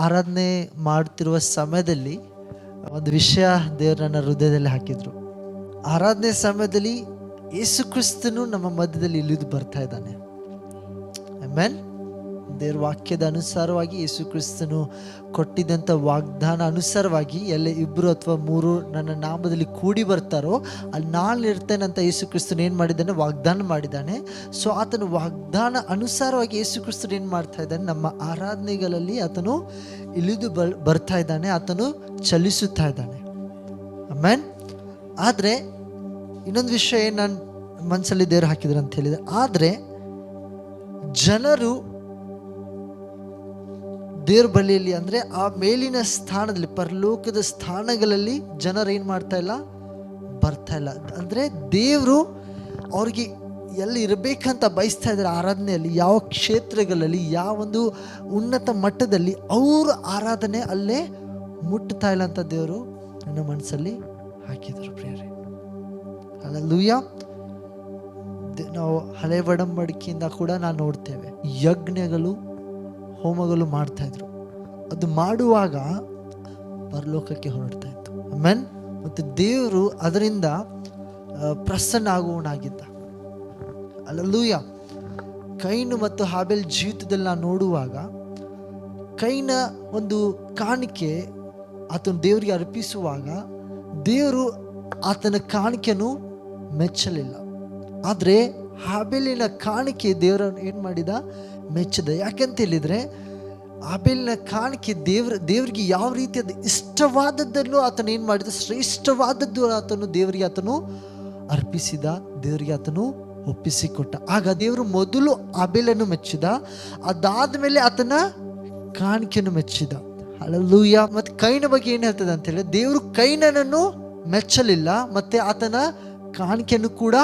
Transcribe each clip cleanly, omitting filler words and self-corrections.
ಆರಾಧನೆ ಮಾಡುತ್ತಿರುವ ಸಮಯದಲ್ಲಿ ಒಂದು ವಿಷಯ ದೇವರು ನನ್ನ ಹೃದಯದಲ್ಲಿ ಹಾಕಿದ್ರು. ಆರಾಧನೆ ಸಮಯದಲ್ಲಿ ಯೇಸು ಕ್ರಿಸ್ತನು ನಮ್ಮ ಮಧ್ಯದಲ್ಲಿ ಇಳಿದು ಬರ್ತಾ ಇದ್ದಾನೆ. ಆಮೆನ್. ದೇವರ ವಾಕ್ಯದ ಅನುಸಾರವಾಗಿ ಯೇಸು ಕ್ರಿಸ್ತನು ಕೊಟ್ಟಿದ್ದಂಥ ವಾಗ್ದಾನ ಅನುಸಾರವಾಗಿ ಎಲ್ಲ 2 ಅಥವಾ 3 ನನ್ನ ನಾಮದಲ್ಲಿ ಕೂಡಿ ಬರ್ತಾರೋ ಅಲ್ಲಿ ನಾನು ಇರ್ತೇನೆ ಅಂತ ಯೇಸು ಕ್ರಿಸ್ತನು ಏನು ಮಾಡಿದ್ದಾನೆ, ವಾಗ್ದಾನ ಮಾಡಿದ್ದಾನೆ. ಸೊ ಆತನು ವಾಗ್ದಾನ ಅನುಸಾರವಾಗಿ ಯೇಸು ಕ್ರಿಸ್ತನು ಏನು ಮಾಡ್ತಾ ಇದ್ದಾನೆ, ನಮ್ಮ ಆರಾಧನೆಗಳಲ್ಲಿ ಆತನು ಇಳಿದು ಬರ್ತಾ ಇದ್ದಾನೆ, ಆತನು ಚಲಿಸುತ್ತಾ ಇದ್ದಾನೆ. ಆಮೆನ್. ಆದರೆ ಇನ್ನೊಂದು ವಿಷಯ ಏನು ನಾನು ಮನಸ್ಸಲ್ಲಿ ದೇವರು ಹಾಕಿದ್ರು ಅಂತ ಹೇಳಿದೆ, ಆದರೆ ಜನರು ದೇವ್ರ ಬಳಿಯಲ್ಲಿ ಅಂದರೆ ಆ ಮೇಲಿನ ಸ್ಥಾನದಲ್ಲಿ ಪರಲೋಕದ ಸ್ಥಾನಗಳಲ್ಲಿ ಜನರು ಏನು ಮಾಡ್ತಾ ಇಲ್ಲ, ಬರ್ತಾ ಇಲ್ಲ. ಅಂದರೆ ದೇವರು ಅವ್ರಿಗೆ ಎಲ್ಲಿ ಇರಬೇಕಂತ ಬಯಸ್ತಾ ಇದ್ದಾರೆ, ಆರಾಧನೆಯಲ್ಲಿ ಯಾವ ಕ್ಷೇತ್ರಗಳಲ್ಲಿ ಯಾವ ಒಂದು ಉನ್ನತ ಮಟ್ಟದಲ್ಲಿ ಅವ್ರ ಆರಾಧನೆ ಅಲ್ಲೇ ಮುಟ್ತಾ ಇಲ್ಲ ಅಂತ ದೇವರು ನನ್ನ ಮನಸ್ಸಲ್ಲಿ ಹಾಕಿದರು ಪ್ರಿಯರೇ. ಹಲ್ಲೆಲೂಯಾ. ನಾವು ಹಳೆ ಒಡಂಬಡಿಕೆಯಿಂದ ಕೂಡ ನಾವು ನೋಡ್ತೇವೆ, ಯಜ್ಞಗಳು ಹೋಮಗಳು ಮಾಡ್ತಾ ಇದ್ರು. ಅದು ಮಾಡುವಾಗ ಪರಲೋಕಕ್ಕೆ ಹೊರಡ್ತಾ ಇತ್ತು. ಆಮೆನ್. ಮತ್ತು ದೇವರು ಅದರಿಂದ ಪ್ರಸನ್ನ ಆಗುವವನಾಗಿದ್ದ. ಹಲ್ಲೆಲೂಯಾ. ಕೈನು ಮತ್ತು ಹಾಬೇಲ್ ಜೀವಿತದಲ್ಲಿ ನಾವು ನೋಡುವಾಗ ಕೈನ ಒಂದು ಕಾಣಿಕೆ ಆತನ ದೇವರಿಗೆ ಅರ್ಪಿಸುವಾಗ ದೇವರು ಆತನ ಕಾಣಿಕೆಯನ್ನು ಮೆಚ್ಚಲಿಲ್ಲ. ಆದರೆ ಹಾಬೇಲಿನ ಕಾಣಿಕೆ ದೇವರನ್ನು ಏನು ಮಾಡಿದ, ಮೆಚ್ಚಿದ. ಯಾಕೆಂತ ಹೇಳಿದರೆ ಹಾಬೇಲಿನ ಕಾಣಿಕೆ ದೇವರಿಗೆ ಯಾವ ರೀತಿಯಾದ ಇಷ್ಟವಾದದ್ದನ್ನು ಆತನು ಏನು ಮಾಡಿದ, ಶ್ರೇಷ್ಠವಾದದ್ದು ಆತನು ದೇವರಿಗೆ ಆತನು ಅರ್ಪಿಸಿದ, ದೇವರಿಗೆ ಆತನು ಒಪ್ಪಿಸಿಕೊಟ್ಟ. ಆಗ ದೇವರು ಮೊದಲು ಹಾಬೇಲನ್ನು ಮೆಚ್ಚಿದ, ಅದಾದ ಮೇಲೆ ಆತನ ಕಾಣಿಕೆಯನ್ನು ಮೆಚ್ಚಿದ. ಹಲ್ಲೆಲೂಯಾ. ಮತ್ತು ಕೈನ ಬಗ್ಗೆ ಏನು ಹೇಳ್ತದೆ ಅಂತ ಹೇಳಿ, ದೇವರು ಕೈನನನ್ನು ಮೆಚ್ಚಲಿಲ್ಲ ಮತ್ತು ಆತನ ಕಾಣಿಕೆಯನ್ನು ಕೂಡ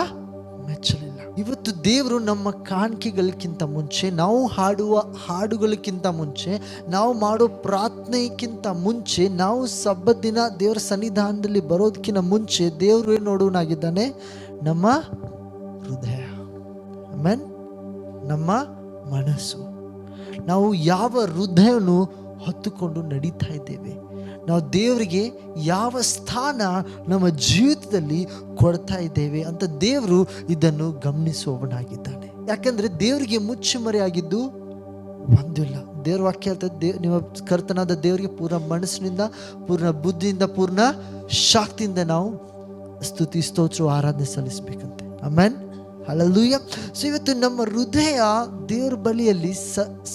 ಮೆಚ್ಚಲಿಲ್ಲ. ಇವತ್ತು ದೇವರು ನಮ್ಮ ಕಾಣಿಕೆಗಳಕ್ಕಿಂತ ಮುಂಚೆ, ನಾವು ಹಾಡುವ ಹಾಡುಗಳಕ್ಕಿಂತ ಮುಂಚೆ, ನಾವು ಮಾಡೋ ಪ್ರಾರ್ಥನೆಗಿಂತ ಮುಂಚೆ, ನಾವು ಸಬ್ಬತ್ ದಿನ ದೇವರ ಸನ್ನಿಧಾನದಲ್ಲಿ ಬರೋದಕ್ಕಿಂತ ಮುಂಚೆ ದೇವರು ಏನು ನೋಡುವನಾಗಿದ್ದಾನೆ, ನಮ್ಮ ಹೃದಯ. ಆಮೆನ್. ನಮ್ಮ ಮನಸ್ಸು. ನಾವು ಯಾವ ಹೃದಯವನ್ನು ಹೊತ್ತುಕೊಂಡು ನಡೀತಾ ಇದ್ದೇವೆ, ನಾವು ದೇವರಿಗೆ ಯಾವ ಸ್ಥಾನ ನಮ್ಮ ಜೀವಿತದಲ್ಲಿ ಕೊಡ್ತಾ ಇದ್ದೇವೆ ಅಂತ ದೇವರು ಇದನ್ನು ಗಮನಿಸುವವನಾಗಿದ್ದಾನೆ. ಯಾಕಂದರೆ ದೇವರಿಗೆ ಮುಚ್ಚುಮರೆಯಾಗಿದ್ದು ಒಂದಿಲ್ಲ. ದೇವ್ರ ವಾಕ್ಯ ಹೇಳ್ತದೆ, ನಿಮ್ಮ ಕರ್ತನಾದ ದೇವರಿಗೆ ಪೂರ್ಣ ಮನಸ್ಸಿನಿಂದ, ಪೂರ್ಣ ಬುದ್ಧಿಯಿಂದ, ಪೂರ್ಣ ಶಕ್ತಿಯಿಂದ ನಾವು ಸ್ತುತಿ ಸ್ತೋತ್ರ ಆರಾಧನೆ ಸಲ್ಲಿಸಬೇಕಂತೆ. ಆಮೆನ್. ಹಲ್ಲೆಲೂಯಾ. ಸೊ ಇವತ್ತು ನಮ್ಮ ಹೃದಯ ದೇವ್ರ ಬಳಿಯಲ್ಲಿ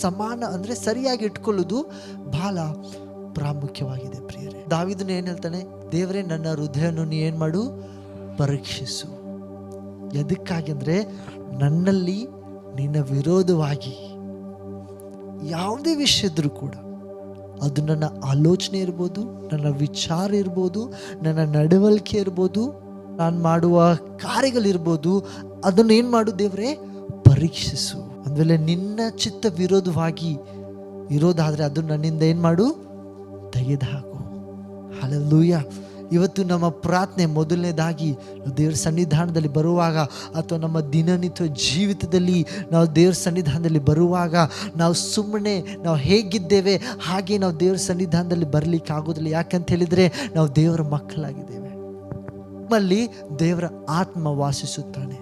ಸಮಾನ ಅಂದರೆ ಸರಿಯಾಗಿ ಇಟ್ಕೊಳ್ಳೋದು ಬಹಳ ಪ್ರಾಮುಖ್ಯವಾಗಿದೆ ಪ್ರಿಯರೇ. ದಾವೀದನು ಏನು ಹೇಳ್ತಾನೆ, ದೇವರೇ ನನ್ನ ಹೃದಯವನ್ನು ನೀ ಏನು ಮಾಡು, ಪರೀಕ್ಷಿಸು. ಎದಕ್ಕಾಗಿ ಅಂದರೆ ನನ್ನಲ್ಲಿ ನಿನ್ನ ವಿರೋಧವಾಗಿ ಯಾವುದೇ ವಿಷಯ ಇದ್ರೂ ಕೂಡ, ಅದು ನನ್ನ ಆಲೋಚನೆ ಇರ್ಬೋದು, ನನ್ನ ವಿಚಾರ ಇರ್ಬೋದು, ನನ್ನ ನಡವಳಿಕೆ ಇರ್ಬೋದು, ನಾನು ಮಾಡುವ ಕಾರ್ಯಗಳಿರ್ಬೋದು, ಅದನ್ನು ಏನು ಮಾಡು ದೇವರೇ, ಪರೀಕ್ಷಿಸು. ಅಂದಮೇಲೆ ನಿನ್ನ ಚಿತ್ತ ವಿರೋಧವಾಗಿ ಇರೋದಾದರೆ ಅದು ನನ್ನಿಂದ ಏನು ಮಾಡು, ತೆಗೆದುಹಾಕು. ಹಲ್ಲೆಲೂಯಾ. ಇವತ್ತು ನಮ್ಮ ಪ್ರಾರ್ಥನೆ ಮೊದಲನೇದಾಗಿ ದೇವ್ರ ಸನ್ನಿಧಾನದಲ್ಲಿ ಬರುವಾಗ, ಅಥವಾ ನಮ್ಮ ದಿನನಿತ್ಯ ಜೀವಿತದಲ್ಲಿ ನಾವು ದೇವ್ರ ಸನ್ನಿಧಾನದಲ್ಲಿ ಬರುವಾಗ, ನಾವು ಸುಮ್ಮನೆ ನಾವು ಹೇಗಿದ್ದೇವೆ ಹಾಗೆ ನಾವು ದೇವ್ರ ಸನ್ನಿಧಾನದಲ್ಲಿ ಬರಲಿಕ್ಕೆ ಆಗೋದಿಲ್ಲ. ಯಾಕಂತ ಹೇಳಿದರೆ ನಾವು ದೇವರ ಮಕ್ಕಳಾಗಿದ್ದೇವೆ. ನಮ್ಮಲ್ಲಿ ದೇವರ ಆತ್ಮ ವಾಸಿಸುತ್ತಾನೆ.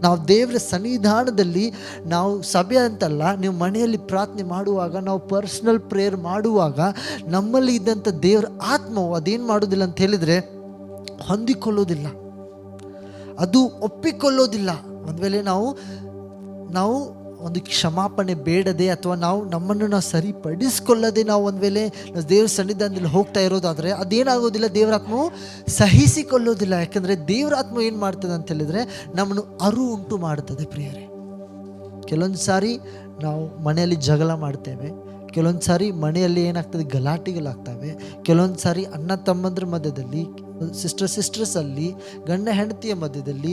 ನಾವು ದೇವರ ಸನ್ನಿಧಾನದಲ್ಲಿ, ನಾವು ಸಭೆ ಅಂತಲ್ಲ, ನೀವು ಮನೆಯಲ್ಲಿ ಪ್ರಾರ್ಥನೆ ಮಾಡುವಾಗ, ನಾವು ಪರ್ಸ್ನಲ್ ಪ್ರೇಯರ್ ಮಾಡುವಾಗ ನಮ್ಮಲ್ಲಿ ಇದ್ದಂಥ ದೇವರ ಆತ್ಮವು ಅದೇನು ಮಾಡೋದಿಲ್ಲ ಅಂತ ಹೇಳಿದರೆ, ಹೊಂದಿಕೊಳ್ಳೋದಿಲ್ಲ, ಅದು ಒಪ್ಪಿಕೊಳ್ಳೋದಿಲ್ಲ. ಒಂದು ವೇಳೆ ನಾವು ಒಂದು ಕ್ಷಮಾಪಣೆ ಬೇಡದೆ, ಅಥವಾ ನಮ್ಮನ್ನು ನಾವು ಸರಿಪಡಿಸ್ಕೊಳ್ಳದೆ ನಾವು ಒಂದು ವೇಳೆ ದೇವ್ರ ಸನ್ನಿಧಾನದಲ್ಲಿ ಹೋಗ್ತಾ ಇರೋದಾದರೆ ಅದೇನಾಗೋದಿಲ್ಲ, ದೇವರಾತ್ಮವು ಸಹಿಸಿಕೊಳ್ಳೋದಿಲ್ಲ. ಯಾಕಂದರೆ ದೇವರಾತ್ಮ ಏನು ಮಾಡ್ತದೆ ಅಂತ ಹೇಳಿದರೆ ನಮ್ಮನ್ನು ಉಂಟು ಮಾಡ್ತದೆ ಪ್ರಿಯರೇ. ಕೆಲವೊಂದು ಸಾರಿ ನಾವು ಮನೆಯಲ್ಲಿ ಜಗಳ ಮಾಡ್ತೇವೆ, ಕೆಲವೊಂದು ಸಾರಿ ಮನೆಯಲ್ಲಿ ಏನಾಗ್ತದೆ, ಗಲಾಟೆಗಳಾಗ್ತವೆ. ಕೆಲವೊಂದು ಸಾರಿ ಅಣ್ಣ ತಮ್ಮಂದ್ರ ಮಧ್ಯದಲ್ಲಿ, ಸಿಸ್ಟರ್ಸಲ್ಲಿ, ಗಂಡ ಹೆಂಡತಿಯ ಮಧ್ಯದಲ್ಲಿ,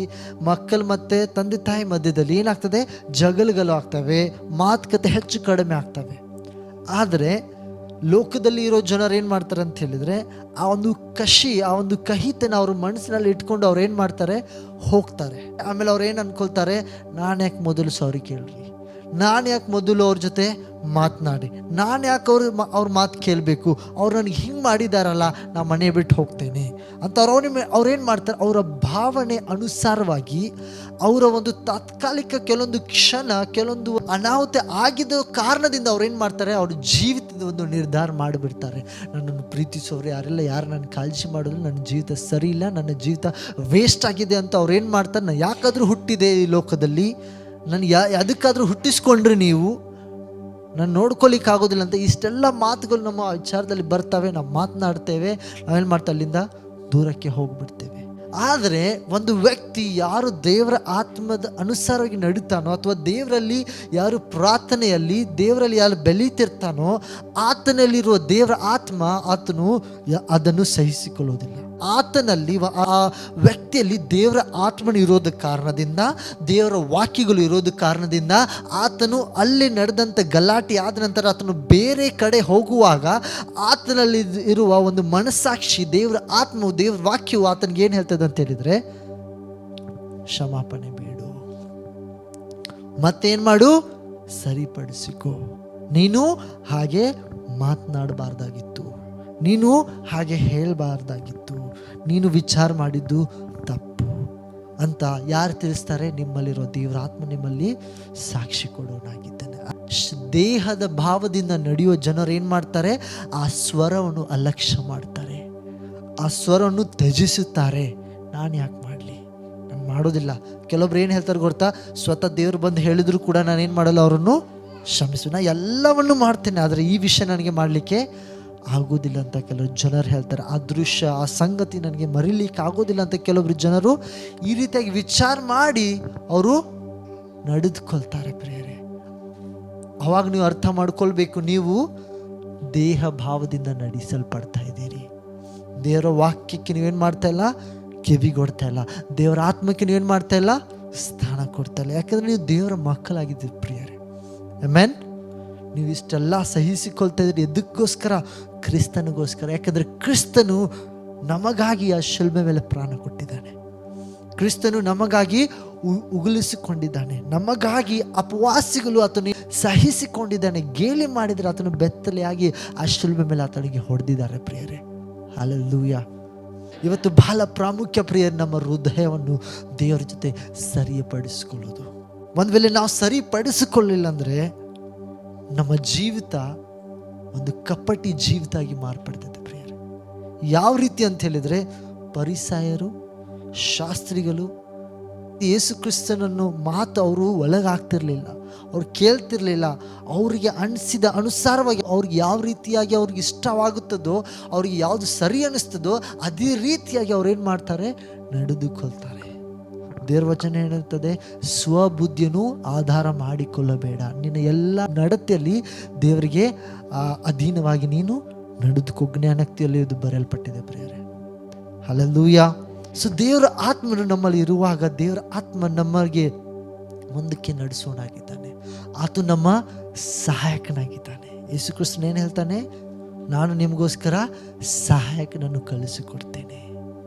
ಮಕ್ಕಳು ಮತ್ತು ತಂದೆ ತಾಯಿ ಮಧ್ಯದಲ್ಲಿ ಏನಾಗ್ತದೆ, ಜಗಳಗಳು ಆಗ್ತವೆ, ಮಾತುಕತೆ ಹೆಚ್ಚು ಕಡಿಮೆ ಆಗ್ತವೆ. ಆದರೆ ಲೋಕದಲ್ಲಿ ಇರೋ ಜನರು ಏನು ಮಾಡ್ತಾರೆ ಅಂತ ಹೇಳಿದರೆ, ಆ ಒಂದು ಕಹಿತನ ಅವ್ರ ಮನಸ್ಸಿನಲ್ಲಿ ಇಟ್ಕೊಂಡು ಅವ್ರು ಏನು ಮಾಡ್ತಾರೆ, ಹೋಗ್ತಾರೆ. ಆಮೇಲೆ ಅವ್ರು ಏನು ಅಂದ್ಕೊಳ್ತಾರೆ, ನಾನು ಯಾಕೆ ಮೊದಲು ಸಾರಿ ಕೇಳ್ರಿ, ನಾನು ಯಾಕೆ ಮೊದಲು ಅವ್ರ ಜೊತೆ ಮಾತನಾಡಿ, ನಾನು ಯಾಕೆ ಅವ್ರ ಮಾತು ಕೇಳಬೇಕು, ಅವ್ರು ನನಗೆ ಹಿಂಗೆ ಮಾಡಿದಾರಲ್ಲ, ನಾ ಮನೆ ಬಿಟ್ಟು ಹೋಗ್ತೇನೆ ಅಂತ ಅವ್ರೇನು ಮಾಡ್ತಾರೆ, ಅವರ ಭಾವನೆ ಅನುಸಾರವಾಗಿ ಅವರ ಒಂದು ತಾತ್ಕಾಲಿಕ ಕೆಲವೊಂದು ಕ್ಷಣ, ಕೆಲವೊಂದು ಅನಾಹುತ ಆಗಿದ್ದ ಕಾರಣದಿಂದ ಅವ್ರೇನು ಮಾಡ್ತಾರೆ, ಅವ್ರ ಜೀವಿತದ ಒಂದು ನಿರ್ಧಾರ ಮಾಡಿಬಿಡ್ತಾರೆ. ನನ್ನನ್ನು ಪ್ರೀತಿಸೋರು ಯಾರೆಲ್ಲ, ಯಾರು ನನ್ನ ಕಾಳಜಿ ಮಾಡೋದು, ನನ್ನ ಜೀವಿತ ಸರಿ ಇಲ್ಲ, ನನ್ನ ಜೀವಿತ ವೇಸ್ಟ್ ಆಗಿದೆ ಅಂತ ಅವ್ರೇನು ಮಾಡ್ತಾರೆ, ನಾನು ಯಾಕಾದರೂ ಹುಟ್ಟಿದೆ ಈ ಲೋಕದಲ್ಲಿ, ನಾನು ಅದಕ್ಕಾದರೂ ಹುಟ್ಟಿಸ್ಕೊಂಡ್ರೆ ನೀವು ನಾನು ನೋಡ್ಕೊಲಿಕ್ಕೆ ಆಗೋದಿಲ್ಲ ಅಂತ ಇಷ್ಟೆಲ್ಲ ಮಾತುಗಳು ನಮ್ಮ ವಿಚಾರದಲ್ಲಿ ಬರ್ತವೆ. ನಾವು ಮಾತನಾಡ್ತೇವೆ, ನಾವೇನು ಮಾಡ್ತೇವೆ, ಅಲ್ಲಿಂದ ದೂರಕ್ಕೆ ಹೋಗ್ಬಿಡ್ತೇವೆ. ಆದರೆ ಒಂದು ವ್ಯಕ್ತಿ ಯಾರು ದೇವರ ಆತ್ಮದ ಅನುಸಾರವಾಗಿ ನಡೀತಾನೋ, ಅಥವಾ ದೇವರಲ್ಲಿ ಯಾರು ಪ್ರಾರ್ಥನೆಯಲ್ಲಿ ದೇವರಲ್ಲಿ ಯಾರು ಬೆಳೀತಿರ್ತಾನೋ, ಆತನಲ್ಲಿರುವ ದೇವರ ಆತ್ಮ ಆತನು ಅದನ್ನು ಸಹಿಸಿಕೊಳ್ಳೋದಿಲ್ಲ. ಆತನಲ್ಲಿ, ಆ ವ್ಯಕ್ತಿಯಲ್ಲಿ ದೇವರ ಆತ್ಮನು ಇರೋದ ಕಾರಣದಿಂದ, ದೇವರ ವಾಕ್ಯಗಳು ಇರೋದ ಕಾರಣದಿಂದ, ಆತನು ಅಲ್ಲಿ ನಡೆದಂಥ ಗಲಾಟೆ ಆದ ನಂತರ ಆತನು ಬೇರೆ ಕಡೆ ಹೋಗುವಾಗ ಆತನಲ್ಲಿ ಇರುವ ಒಂದು ಮನಸ್ಸಾಕ್ಷಿ, ದೇವರ ಆತ್ಮವು, ದೇವರ ವಾಕ್ಯವು ಆತನಿಗೆ ಏನು ಹೇಳ್ತದೆ ಅಂತ ಹೇಳಿದ್ರೆ, ಕ್ಷಮಾಪಣೆ ಬೇಡು, ಮತ್ತೇನು ಮಾಡು, ಸರಿಪಡಿಸಿಕೋ, ನೀನು ಹಾಗೆ ಮಾತನಾಡಬಾರ್ದಾಗಿತ್ತು, ನೀನು ಹಾಗೆ ಹೇಳಬಾರ್ದಾಗಿತ್ತು, ನೀನು ವಿಚಾರ ಮಾಡಿದ್ದು ತಪ್ಪು ಅಂತ ಯಾರು ತಿಳಿಸ್ತಾರೆ, ನಿಮ್ಮಲ್ಲಿರೋ ದೇವರ ಆತ್ಮ ನಿಮ್ಮಲ್ಲಿ ಸಾಕ್ಷಿ ಕೊಡೋನಾಗಿದ್ದಾನೆ. ದೇಹದ ಭಾವದಿಂದ ನಡೆಯುವ ಜನರು ಏನು ಮಾಡ್ತಾರೆ, ಆ ಸ್ವರವನ್ನು ಅಲಕ್ಷ್ಯ ಮಾಡ್ತಾರೆ, ಆ ಸ್ವರವನ್ನು ತ್ಯಜಿಸುತ್ತಾರೆ. ನಾನು ಯಾಕೆ ಮಾಡಲಿ, ನಾನು ಮಾಡೋದಿಲ್ಲ. ಕೆಲವೊಬ್ರು ಏನು ಹೇಳ್ತಾರೆ ಗೊತ್ತಾ, ಸ್ವತಃ ದೇವರು ಬಂದು ಹೇಳಿದ್ರು ಕೂಡ ನಾನೇನು ಮಾಡಲ್ಲ, ಅವರನ್ನು ಕ್ಷಮಿಸು, ನಾ ಎಲ್ಲವನ್ನು ಮಾಡ್ತೇನೆ, ಆದರೆ ಈ ವಿಷಯ ನನಗೆ ಮಾಡಲಿಕ್ಕೆ ಆಗೋದಿಲ್ಲ ಅಂತ ಕೆಲವರು ಜನರು ಹೇಳ್ತಾರೆ. ಆ ದೃಶ್ಯ, ಆ ಸಂಗತಿ ನನಗೆ ಮರೀಲಿಕ್ಕೆ ಆಗೋದಿಲ್ಲ ಅಂತ ಕೆಲವೊಬ್ರು ಜನರು ಈ ರೀತಿಯಾಗಿ ವಿಚಾರ ಮಾಡಿ ಅವರು ನಡೆದುಕೊಳ್ತಾರೆ. ಪ್ರಿಯರೇ, ಅವಾಗ ನೀವು ಅರ್ಥ ಮಾಡ್ಕೊಳ್ಬೇಕು, ನೀವು ದೇಹ ಭಾವದಿಂದ ನಡೆಸಲ್ಪಡ್ತಾ ಇದ್ದೀರಿ. ದೇವರ ವಾಕ್ಯಕ್ಕೆ ನೀವೇನು ಮಾಡ್ತಾ ಇಲ್ಲ, ಕಿವಿಗೊಡ್ತಾ ಇಲ್ಲ. ದೇವರ ಆತ್ಮಕ್ಕೆ ನೀವೇನು ಮಾಡ್ತಾ ಇಲ್ಲ, ಸ್ಥಾನ ಕೊಡ್ತಾ ಇಲ್ಲ. ಯಾಕಂದರೆ ನೀವು ದೇವರ ಮಕ್ಕಳಾಗಿದ್ದೀರಿ ಪ್ರಿಯರೇ. ಆಮೆನ್. ನೀವು ಇಷ್ಟೆಲ್ಲ ಸಹಿಸಿಕೊಳ್ತಾ ಇದ್ರಿ ಎದಕ್ಕೋಸ್ಕರ, ಕ್ರಿಸ್ತನಿಗೋಸ್ಕರ. ಯಾಕಂದರೆ ಕ್ರಿಸ್ತನು ನಮಗಾಗಿ ಆ ಶಿಲ್ಬೆ ಮೇಲೆ ಪ್ರಾಣ ಕೊಟ್ಟಿದ್ದಾನೆ. ಕ್ರಿಸ್ತನು ನಮಗಾಗಿ ಉಗುಲಿಸಿಕೊಂಡಿದ್ದಾನೆ, ನಮಗಾಗಿ ಅಪವಾಸಿಗಳು ಆತನು ಸಹಿಸಿಕೊಂಡಿದ್ದಾನೆ. ಗೇಲಿ ಮಾಡಿದರೆ ಆತನು ಬೆತ್ತಲೆಯಾಗಿ ಆ ಶಿಲ್ಬೆ ಮೇಲೆ ಆತನಿಗೆ ಹೊಡೆದಿದ್ದಾರೆ ಪ್ರಿಯರೇ. ಹಲ್ಲೆಲೂಯಾ. ಇವತ್ತು ಬಹಳ ಪ್ರಾಮುಖ್ಯ ಪ್ರಿಯರೇ, ನಮ್ಮ ಹೃದಯವನ್ನು ದೇವರ ಜೊತೆ ಸರಿಪಡಿಸಿಕೊಳ್ಳೋದು. ಒಂದು ವೇಳೆ ನಾವು ಸರಿಪಡಿಸಿಕೊಳ್ಳಿಲ್ಲ ಅಂದರೆ ನಮ್ಮ ಜೀವಿತ ಒಂದು ಕಪಟಿ ಜೀವಿತ ಆಗಿ ಮಾರ್ಪಡ್ತೈತೆ ಪ್ರಿಯರೇ. ಯಾವ ರೀತಿ ಅಂತ ಹೇಳಿದರೆ, ಪರಿಸಾಯರು, ಶಾಸ್ತ್ರಿಗಳು ಯೇಸು ಕ್ರಿಸ್ತನನ್ನು ಮಾತು ಅವರು ಒಳಗಾಗ್ತಿರ್ಲಿಲ್ಲ, ಅವ್ರು ಕೇಳ್ತಿರ್ಲಿಲ್ಲ. ಅವರಿಗೆ ಅನಿಸಿದ ಅನುಸಾರವಾಗಿ ಅವ್ರಿಗೆ ಯಾವ ರೀತಿಯಾಗಿ ಅವ್ರಿಗೆ ಇಷ್ಟವಾಗುತ್ತದೋ, ಅವ್ರಿಗೆ ಯಾವುದು ಸರಿ ಅನ್ನಿಸ್ತದೋ ಅದೇ ರೀತಿಯಾಗಿ ಅವ್ರೇನು ಮಾಡ್ತಾರೆ, ನಡೆದುಕೊಳ್ತಾರೆ. ದೇವರ ವಚನ ಹೇಳುತ್ತದೆ, ಸ್ವಬುದ್ಧಿಯನ್ನು ಆಧಾರ ಮಾಡಿಕೊಳ್ಳಬೇಡ, ನಿನ್ನ ಎಲ್ಲ ನಡತೆಯಲ್ಲಿ ದೇವರಿಗೆ ಅಧೀನವಾಗಿ ನೀನು ನಡೆದುಕೋ, ಜ್ಞಾನಕ್ತಿಯಲ್ಲಿ ಇದು ಬರೆಯಲ್ಪಟ್ಟಿದೆ ಪ್ರಿಯರೇ. ಹಲ್ಲೆಲೂಯಾ. ಸೊ ದೇವರ ಆತ್ಮನು ನಮ್ಮಲ್ಲಿ ಇರುವಾಗ, ದೇವರ ಆತ್ಮ ನಮಗೆ ಮುಂದಕ್ಕೆ ನಡೆಸೋನಾಗಿದ್ದಾನೆ. ಆತ ನಮ್ಮ ಸಹಾಯಕನಾಗಿದ್ದಾನೆ. ಯೇಸು ಕ್ರಿಸ್ತನು ಏನು ಹೇಳ್ತಾನೆ, ನಾನು ನಿಮಗೋಸ್ಕರ ಸಹಾಯಕನನ್ನು ಕಳಿಸಿಕೊಡ್ತೇನೆ.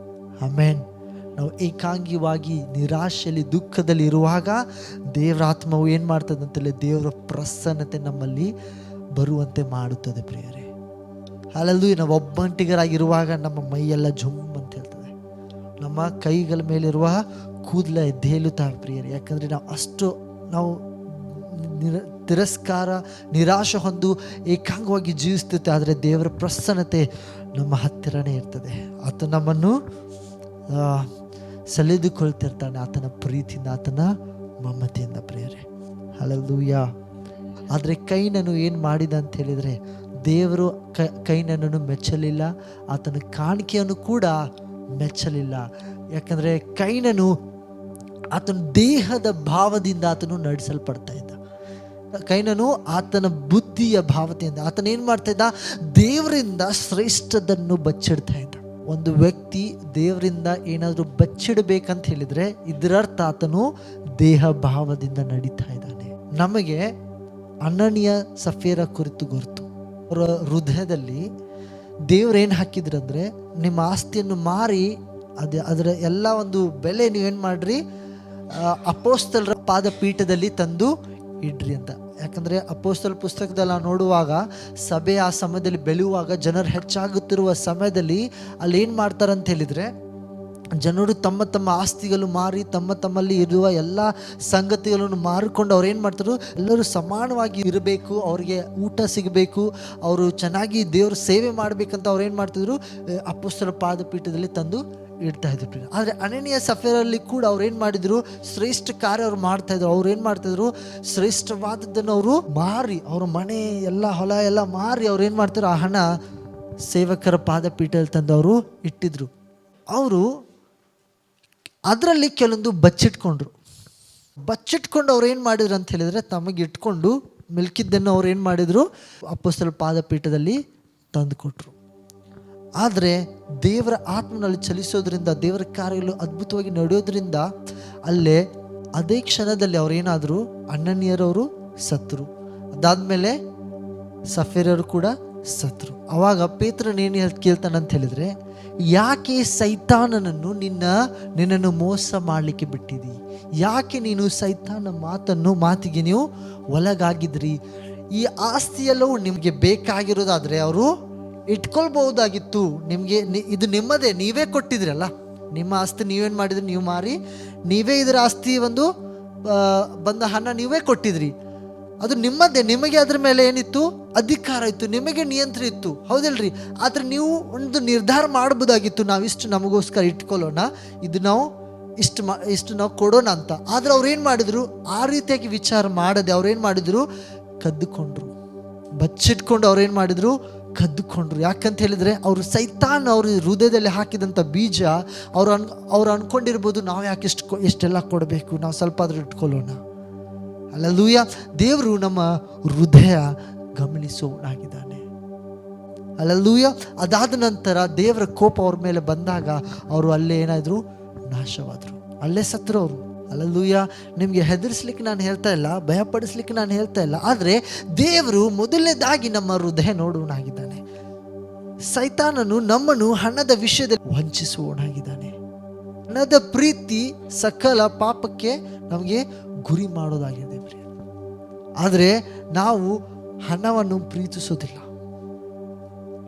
ಆಮೆನ್. ನಾವು ಏಕಾಂಗಿಯಾಗಿ ನಿರಾಶೆಯಲ್ಲಿ, ದುಃಖದಲ್ಲಿ ಇರುವಾಗ ದೇವರ ಆತ್ಮವು ಏನು ಮಾಡ್ತದೆ ಅಂತೇಳಿ, ದೇವರ ಪ್ರಸನ್ನತೆ ನಮ್ಮಲ್ಲಿ ಬರುವಂತೆ ಮಾಡುತ್ತದೆ ಪ್ರಿಯರೇ. ಅಲ್ಲೂ ನಾವು ಒಬ್ಬಂಟಿಗರಾಗಿರುವಾಗ ನಮ್ಮ ಮೈಯೆಲ್ಲ ಜುಮ್ ಅಂತ ಹೇಳ್ತದೆ, ನಮ್ಮ ಕೈಗಳ ಮೇಲಿರುವ ಕೂದಲ ಎದ್ದೇಲುತ್ತವೆ ಪ್ರಿಯರೇ. ಯಾಕಂದರೆ ನಾವು ತಿರಸ್ಕಾರ, ನಿರಾಶೆ ಹೊಂದು ಏಕಾಂಗವಾಗಿ ಜೀವಿಸ್ತೈತೆ. ಆದರೆ ದೇವರ ಪ್ರಸನ್ನತೆ ನಮ್ಮ ಹತ್ತಿರನೇ ಇರ್ತದೆ. ಆತ ನಮ್ಮನ್ನು ಸೆಳೆದುಕೊಳ್ತಿರ್ತಾನೆ, ಆತನ ಪ್ರೀತಿಯಿಂದ, ಆತನ ಮಮತೆಯಿಂದ ಪ್ರಿಯರೇ. ಹಲ್ಲೆಲೂಯಾ. ಆದರೆ ಕೈನನು ಏನು ಮಾಡಿದ ಅಂತ ಹೇಳಿದರೆ, ದೇವರು ಕೈನನ್ನು ಮೆಚ್ಚಲಿಲ್ಲ, ಆತನ ಕಾಣಿಕೆಯನ್ನು ಕೂಡ ಮೆಚ್ಚಲಿಲ್ಲ. ಯಾಕಂದರೆ ಕೈನನು ಆತನ ದೇಹದ ಭಾವದಿಂದ ಆತನು ನಡೆಸಲ್ಪಡ್ತಾ ಇದ್ದ. ಕೈನನು ಆತನ ಬುದ್ಧಿಯ ಭಾವತೆಯಿಂದ ಆತನೇನು ಮಾಡ್ತಾ ಇದ್ದ, ದೇವರಿಂದ ಶ್ರೇಷ್ಠದನ್ನು ಬಚ್ಚಿಡ್ತಾ ಇದ್ದ. ಒಂದು ವ್ಯಕ್ತಿ ದೇವರಿಂದ ಏನಾದರೂ ಬಚ್ಚಿಡಬೇಕಂತ ಹೇಳಿದರೆ ಇದರರ್ಥ ಆತನು ದೇಹ ಭಾವದಿಂದ ನಡೀತಾ ಇದ್ದಾನೆ. ನಮಗೆ ಅನನೀಯ ಸಫೀರ ಕುರಿತು ಗೊತ್ತು. ಅವರ ಹೃದಯದಲ್ಲಿ ದೇವರೇನು ಹಾಕಿದ್ರಂದರೆ, ನಿಮ್ಮ ಆಸ್ತಿಯನ್ನು ಮಾರಿ ಅದರ ಎಲ್ಲ ಒಂದು ಬೆಲೆ ನೀವೇನು ಮಾಡ್ರಿ, ಅಪೊಸ್ತಲರ ಪಾದಪೀಠದಲ್ಲಿ ತಂದು ಇಡ್ರಿ ಅಂತ. ಯಾಕಂದರೆ ಅಪೊಸ್ತಲ ಪುಸ್ತಕದಲ್ಲಿ ನಾವು ನೋಡುವಾಗ ಸಭೆ ಆ ಸಮಯದಲ್ಲಿ ಬೆಳೆಯುವಾಗ, ಜನರು ಹೆಚ್ಚಾಗುತ್ತಿರುವ ಸಮಯದಲ್ಲಿ ಅಲ್ಲಿ ಏನು ಮಾಡ್ತಾರೆ ಅಂತ ಹೇಳಿದರೆ, ಜನರು ತಮ್ಮ ತಮ್ಮ ಆಸ್ತಿಗಳು ಮಾರಿ ತಮ್ಮಲ್ಲಿ ಇರುವ ಎಲ್ಲ ಸಂಗತಿಗಳನ್ನು ಮಾರಿಕೊಂಡು ಅವ್ರು ಏನು ಮಾಡ್ತಾರೆ, ಎಲ್ಲರೂ ಸಮಾನವಾಗಿ ಇರಬೇಕು, ಅವರಿಗೆ ಊಟ ಸಿಗಬೇಕು, ಅವರು ಚೆನ್ನಾಗಿ ದೇವ್ರ ಸೇವೆ ಮಾಡಬೇಕಂತ ಅವ್ರು ಏನು ಮಾಡ್ತಿದ್ರು, ಅಪೊಸ್ತಲ ಪಾದಪೀಠದಲ್ಲಿ ತಂದು ಇಡ್ತಾ ಇದ್ರು. ಆದರೆ ಅನನೀಯ ಸಫೀರಲ್ಲಿ ಕೂಡ ಅವ್ರು ಏನು ಮಾಡಿದ್ರು, ಶ್ರೇಷ್ಠ ಕಾರ್ಯ ಅವ್ರು ಮಾಡ್ತಾಯಿದ್ರು. ಅವ್ರು ಏನು ಮಾಡ್ತಾಯಿದ್ರು, ಶ್ರೇಷ್ಠವಾದದ್ದನ್ನು ಅವರು ಮಾರಿ, ಅವ್ರ ಮನೆ ಎಲ್ಲ ಹೊಲ ಎಲ್ಲ ಮಾರಿ ಅವ್ರು ಏನು ಮಾಡ್ತಾರೆ, ಆ ಹಣ ಸೇವಕರ ಪಾದಪೀಠದಲ್ಲಿ ತಂದು ಅವರು ಇಟ್ಟಿದ್ರು. ಅವರು ಅದರಲ್ಲಿ ಕೆಲವೊಂದು ಬಚ್ಚಿಟ್ಕೊಂಡು ಅವ್ರು ಏನು ಮಾಡಿದ್ರು ಅಂತ ಹೇಳಿದರೆ, ತಮಗೆ ಇಟ್ಕೊಂಡು ಮಿಲ್ಕಿದ್ದನ್ನು ಅವ್ರು ಏನು ಮಾಡಿದರು, ಅಪೊಸ್ತಲ ಪಾದಪೀಠದಲ್ಲಿ ತಂದು ಕೊಟ್ಟರು. ಆದರೆ ದೇವರ ಆತ್ಮನಲ್ಲಿ ಚಲಿಸೋದ್ರಿಂದ, ದೇವರ ಕಾರ್ಯಗಳು ಅದ್ಭುತವಾಗಿ ನಡೆಯೋದ್ರಿಂದ ಅದೇ ಕ್ಷಣದಲ್ಲಿ ಅವ್ರೇನಾದರೂ ಅನನೀಯರವರು ಸತ್ತರು. ಅದಾದಮೇಲೆ ಸಫೀರರು ಕೂಡ ಸತ್ತರು. ಆವಾಗ ಪೇತ್ರನೇನು ಕೇಳ್ತಾನಂತ ಹೇಳಿದರೆ, ಯಾಕೆ ಸೈತಾನನನ್ನು ನಿನ್ನನ್ನು ಮೋಸ ಮಾಡಲಿಕ್ಕೆ ಬಿಟ್ಟಿದಿ? ಯಾಕೆ ನೀನು ಸೈತಾನ ಮಾತಿಗೆ ನೀವು ಒಳಗಾಗಿದ್ರಿ? ಈ ಆಸ್ತಿಯೆಲ್ಲವೂ ನಿಮಗೆ ಬೇಕಾಗಿರೋದಾದರೆ ಅವರು ಇಟ್ಕೊಳ್ಬಹುದಾಗಿತ್ತು. ನಿಮಗೆ ಇದು ನಿಮ್ಮದೇ, ನೀವೇ ಕೊಟ್ಟಿದ್ರಲ್ಲ, ನಿಮ್ಮ ಆಸ್ತಿ ನೀವೇನು ಮಾಡಿದ್ರಿ, ನೀವು ಮಾರಿ ನೀವೇ ಇದರ ಆಸ್ತಿ ಬಂದ ಹಣ ನೀವೇ ಕೊಟ್ಟಿದ್ರಿ, ಅದು ನಿಮ್ಮದೇ. ನಿಮಗೆ ಅದ್ರ ಮೇಲೆ ಏನಿತ್ತು, ಅಧಿಕಾರ ಇತ್ತು, ನಿಮಗೆ ನಿಯಂತ್ರಣ ಇತ್ತು, ಹೌದಿಲ್ರಿ? ಆದರೆ ನೀವು ಒಂದು ನಿರ್ಧಾರ ಮಾಡ್ಬೋದಾಗಿತ್ತು, ನಾವಿಷ್ಟು ನಮಗೋಸ್ಕರ ಇಟ್ಕೊಳ್ಳೋಣ, ಇದು ನಾವು ಇಷ್ಟು ನಾವು ಕೊಡೋಣ ಅಂತ. ಆದರೆ ಅವ್ರು ಏನು ಮಾಡಿದ್ರು, ಆ ರೀತಿಯಾಗಿ ವಿಚಾರ ಮಾಡದೆ ಅವ್ರೇನು ಮಾಡಿದ್ರು, ಕದ್ದುಕೊಂಡ್ರು. ಬಚ್ಚಿಟ್ಕೊಂಡು ಅವ್ರೇನು ಮಾಡಿದ್ರು, ಕದ್ದುಕೊಂಡ್ರು. ಯಾಕಂತ ಹೇಳಿದರೆ, ಅವರು ಸೈತಾನ್ ಅವ್ರ ಹೃದಯದಲ್ಲಿ ಹಾಕಿದಂಥ ಬೀಜ ಅವ್ರು ಅನ್ಕೊಂಡಿರ್ಬೋದು, ನಾವು ಯಾಕೆ ಎಷ್ಟೆಲ್ಲ ಕೊಡಬೇಕು, ನಾವು ಸ್ವಲ್ಪ ಆದರೂ ಇಟ್ಕೊಳ್ಳೋಣ. ಹಲ್ಲೆಲೂಯಾ. ದೇವರು ನಮ್ಮ ಹೃದಯ ಗಮನಿಸುವವನಾಗಿದ್ದಾನೆ. ಹಲ್ಲೆಲೂಯಾ. ಅದಾದ ನಂತರ ದೇವರ ಕೋಪ ಅವ್ರ ಮೇಲೆ ಬಂದಾಗ ಅವರು ಅಲ್ಲೇ ಏನಾದ್ರು, ನಾಶವಾದರು, ಅಲ್ಲೇ ಸತ್ತರು ಅವರು. ಹಲ್ಲೆಲೂಯಾ. ನಿಮಗೆ ಹೆದರಿಸ್ಲಿಕ್ಕೆ ನಾನು ಹೇಳ್ತಾ ಇಲ್ಲ, ಭಯಪಡಿಸ್ಲಿಕ್ಕೆ ನಾನು ಹೇಳ್ತಾ ಇಲ್ಲ. ಆದರೆ ದೇವರು ಮೊದಲನೇದಾಗಿ ನಮ್ಮ ಹೃದಯ ನೋಡುವನಾಗಿದ್ದಾನೆ. ಸೈತಾನನು ನಮ್ಮನ್ನು ಹಣದ ವಿಷಯದಲ್ಲಿ ವಂಚಿಸುವವನಾಗಿದ್ದಾನೆ. ಹಣದ ಪ್ರೀತಿ ಸಕಲ ಪಾಪಕ್ಕೆ ನಮಗೆ ಗುರಿ ಮಾಡೋದಾಗಿದೆ. ಆದರೆ ನಾವು ಹಣವನ್ನು ಪ್ರೀತಿಸೋದಿಲ್ಲ,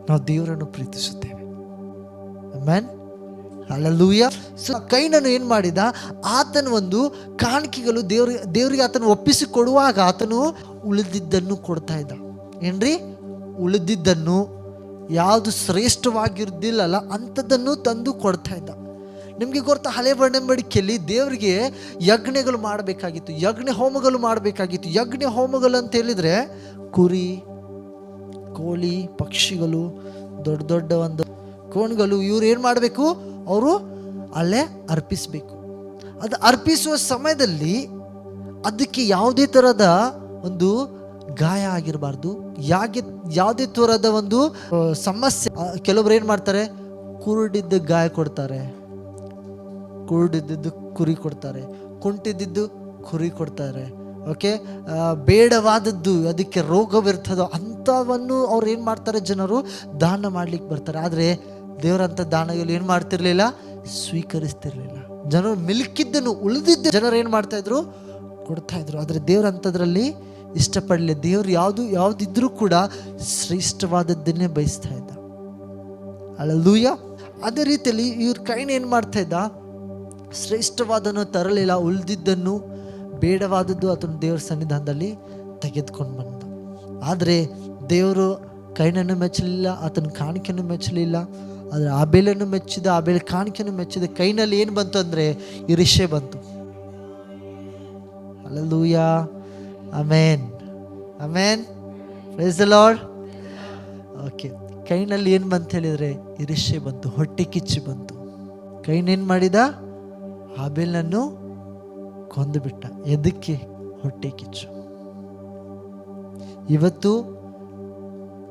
ನಾವು ದೇವರನ್ನು ಪ್ರೀತಿಸುತ್ತೇವೆ. ಆಮೆನ್. ಹಲ್ಲೆಲೂಯಾ. ಸೊ ಕೈನನು ಏನು ಮಾಡಿದ, ಆತನ ಒಂದು ಕಾಣಿಕೆಗಳು ದೇವರಿಗೆ ಆತನು ಒಪ್ಪಿಸಿಕೊಡುವಾಗ ಆತನು ಉಳಿದಿದ್ದನ್ನು ಕೊಡ್ತಾ ಇದ್ದ. ಏನ್ರಿ? ಉಳಿದಿದ್ದನ್ನು, ಯಾವುದು ಶ್ರೇಷ್ಠವಾಗಿರ್ದಿಲ್ಲಲ್ಲ ಅಂಥದ್ದನ್ನು ತಂದು ಕೊಡ್ತಾ ಇದ್ದ. ನಿಮಗೆ ಗೊತ್ತಾ, ಹಳೆ ಒಡಂಬಡಿಕೆಯಲ್ಲಿ ದೇವರಿಗೆ ಯಜ್ಞಗಳು ಮಾಡಬೇಕಾಗಿತ್ತು, ಯಜ್ಞ ಹೋಮಗಳು ಮಾಡಬೇಕಾಗಿತ್ತು. ಯಜ್ಞ ಹೋಮಗಳು ಅಂತ ಹೇಳಿದರೆ ಕುರಿ, ಕೋಳಿ, ಪಕ್ಷಿಗಳು, ದೊಡ್ಡ ದೊಡ್ಡ ಒಂದು ಕೋಣಗಳು, ಇವ್ರು ಏನು ಮಾಡಬೇಕು, ಅವರು ಅಲ್ಲೇ ಅರ್ಪಿಸಬೇಕು. ಅದು ಅರ್ಪಿಸುವ ಸಮಯದಲ್ಲಿ ಅದಕ್ಕೆ ಯಾವುದೇ ಥರದ ಒಂದು ಗಾಯ ಆಗಿರಬಾರ್ದು, ಯಾವುದೇ ಥರದ ಒಂದು ಸಮಸ್ಯೆ. ಕೆಲವೊಬ್ರು ಏನು ಮಾಡ್ತಾರೆ, ಕುರುಡಿದ್ದ ಗಾಯ ಕೊಡ್ತಾರೆ, ಕುರುಡಿದ್ದು ಕುರಿ ಕೊಡ್ತಾರೆ, ಕುಂಟಿದ್ದು ಕುರಿ ಕೊಡ್ತಾರೆ. ಓಕೆ, ಬೇಡವಾದದ್ದು, ಅದಕ್ಕೆ ರೋಗವಿರ್ತದೋ ಅಂಥವನ್ನು ಅವ್ರು ಏನು ಮಾಡ್ತಾರೆ, ಜನರು ದಾನ ಮಾಡ್ಲಿಕ್ಕೆ ಬರ್ತಾರೆ. ಆದರೆ ದೇವರಂಥ ದಾನಗಳು ಏನು ಮಾಡ್ತಿರ್ಲಿಲ್ಲ, ಸ್ವೀಕರಿಸ್ತಿರ್ಲಿಲ್ಲ. ಜನರು ಮಿಲ್ಕಿದ್ದನ್ನು, ಉಳಿದಿದ್ದ ಜನರು ಏನು ಮಾಡ್ತಾಯಿದ್ರು, ಕೊಡ್ತಾಯಿದ್ರು. ಆದರೆ ದೇವರಂಥದ್ರಲ್ಲಿ ಇಷ್ಟಪಡಲಿಲ್ಲ. ದೇವರು ಯಾವುದಿದ್ರೂ ಕೂಡ ಶ್ರೇಷ್ಠವಾದದ್ದನ್ನೇ ಬಯಸ್ತಾ ಇದ್ದ. ಹಲ್ಲೆಲೂಯಾ. ಅದೇ ರೀತಿಯಲ್ಲಿ ಇವ್ರ ಕೈನ ಏನು ಮಾಡ್ತಾ ಇದ್ದ, ಶ್ರೇಷ್ಠವಾದನ್ನು ತರಲಿಲ್ಲ, ಉಳಿದಿದ್ದನ್ನು, ಬೇಡವಾದದ್ದು ಅದನ್ನು ದೇವರ ಸನ್ನಿಧಾನದಲ್ಲಿ ತೆಗೆದುಕೊಂಡು ಬಂದ. ಆದರೆ ದೇವರು ಕೈನನ್ನು ಮೆಚ್ಚಲಿಲ್ಲ, ಆತನ ಕಾಣಿಕೆಯನ್ನು ಮೆಚ್ಚಲಿಲ್ಲ. ಆದರೆ ಆಬೇಲನ್ನು ಮೆಚ್ಚಿದ, ಆಬೇಲ ಕಾಣಿಕೆಯನ್ನು ಮೆಚ್ಚಿದ. ಕೈನಲ್ಲಿ ಏನು ಬಂತು ಅಂದರೆ ಇರಿಷೆ ಬಂತು. Hallelujah. Amen, amen, praise the lord. Okay, ಕೈನಲ್ಲಿ ಏನು ಬಂತು ಹೇಳಿದರೆ ಇರಿಷೆ ಬಂತು, ಹೊಟ್ಟೆ ಕಿಚ್ಚು ಬಂತು. ಕೈನೇನು ಮಾಡಿದ, ಆಬೇಲನನ್ನು ಕೊಂದು ಬಿಟ್ಟ. ಎದಕ್ಕೆ? ಹೊಟ್ಟೆ ಕಿಚ್ಚು. ಇವತ್ತು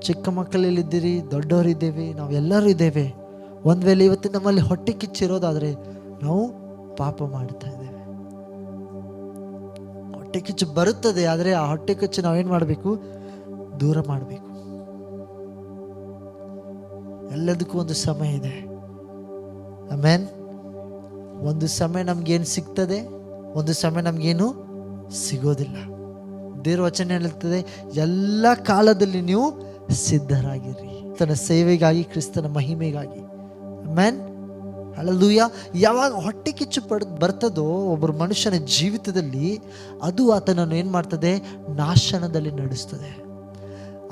ಚಿಕ್ಕ ಮಕ್ಕಳಲ್ಲಿದ್ದೀರಿ, ದೊಡ್ಡವರಿದ್ದೇವೆ, ನಾವೆಲ್ಲರೂ ಇದ್ದೇವೆ. ಒಂದು ವೇಳೆ ಇವತ್ತು ನಮ್ಮಲ್ಲಿ ಹೊಟ್ಟೆ ಕಿಚ್ಚಿರೋದಾದರೆ ನಾವು ಪಾಪ ಮಾಡ್ತಾ ಇದ್ದೇವೆ. ಹೊಟ್ಟೆ ಕಿಚ್ಚು ಬರುತ್ತದೆ, ಆದರೆ ಆ ಹೊಟ್ಟೆ ಕಿಚ್ಚು ನಾವೇನು ಮಾಡಬೇಕು, ದೂರ ಮಾಡಬೇಕು. ಎಲ್ಲದಕ್ಕೂ ಒಂದು ಸಮಯ ಇದೆ. ಆಮೆನ್. ಒಂದು ಸಮಯ ನಮಗೇನು ಸಿಗ್ತದೆ, ಒಂದು ಸಮಯ ನಮಗೇನು ಸಿಗೋದಿಲ್ಲ. ದೇವರ ವಚನ ಹೇಳ್ತದೆ, ಎಲ್ಲ ಕಾಲದಲ್ಲಿ ನೀವು ಸಿದ್ಧರಾಗಿರಿ, ತನ್ನ ಸೇವೆಗಾಗಿ, ಕ್ರಿಸ್ತನ ಮಹಿಮೆಗಾಗಿ. Amen, hallelujah. ಯಾವಾಗ ಹೊಟ್ಟೆ ಕಿಚ್ಚು ಬರ್ತದೋ ಒಬ್ಬರು ಮನುಷ್ಯನ ಜೀವಿತದಲ್ಲಿ, ಅದು ಆತನನ್ನು ಏನು ಮಾಡ್ತದೆ, ನಾಶನದಲ್ಲಿ ನಡೆಸ್ತದೆ.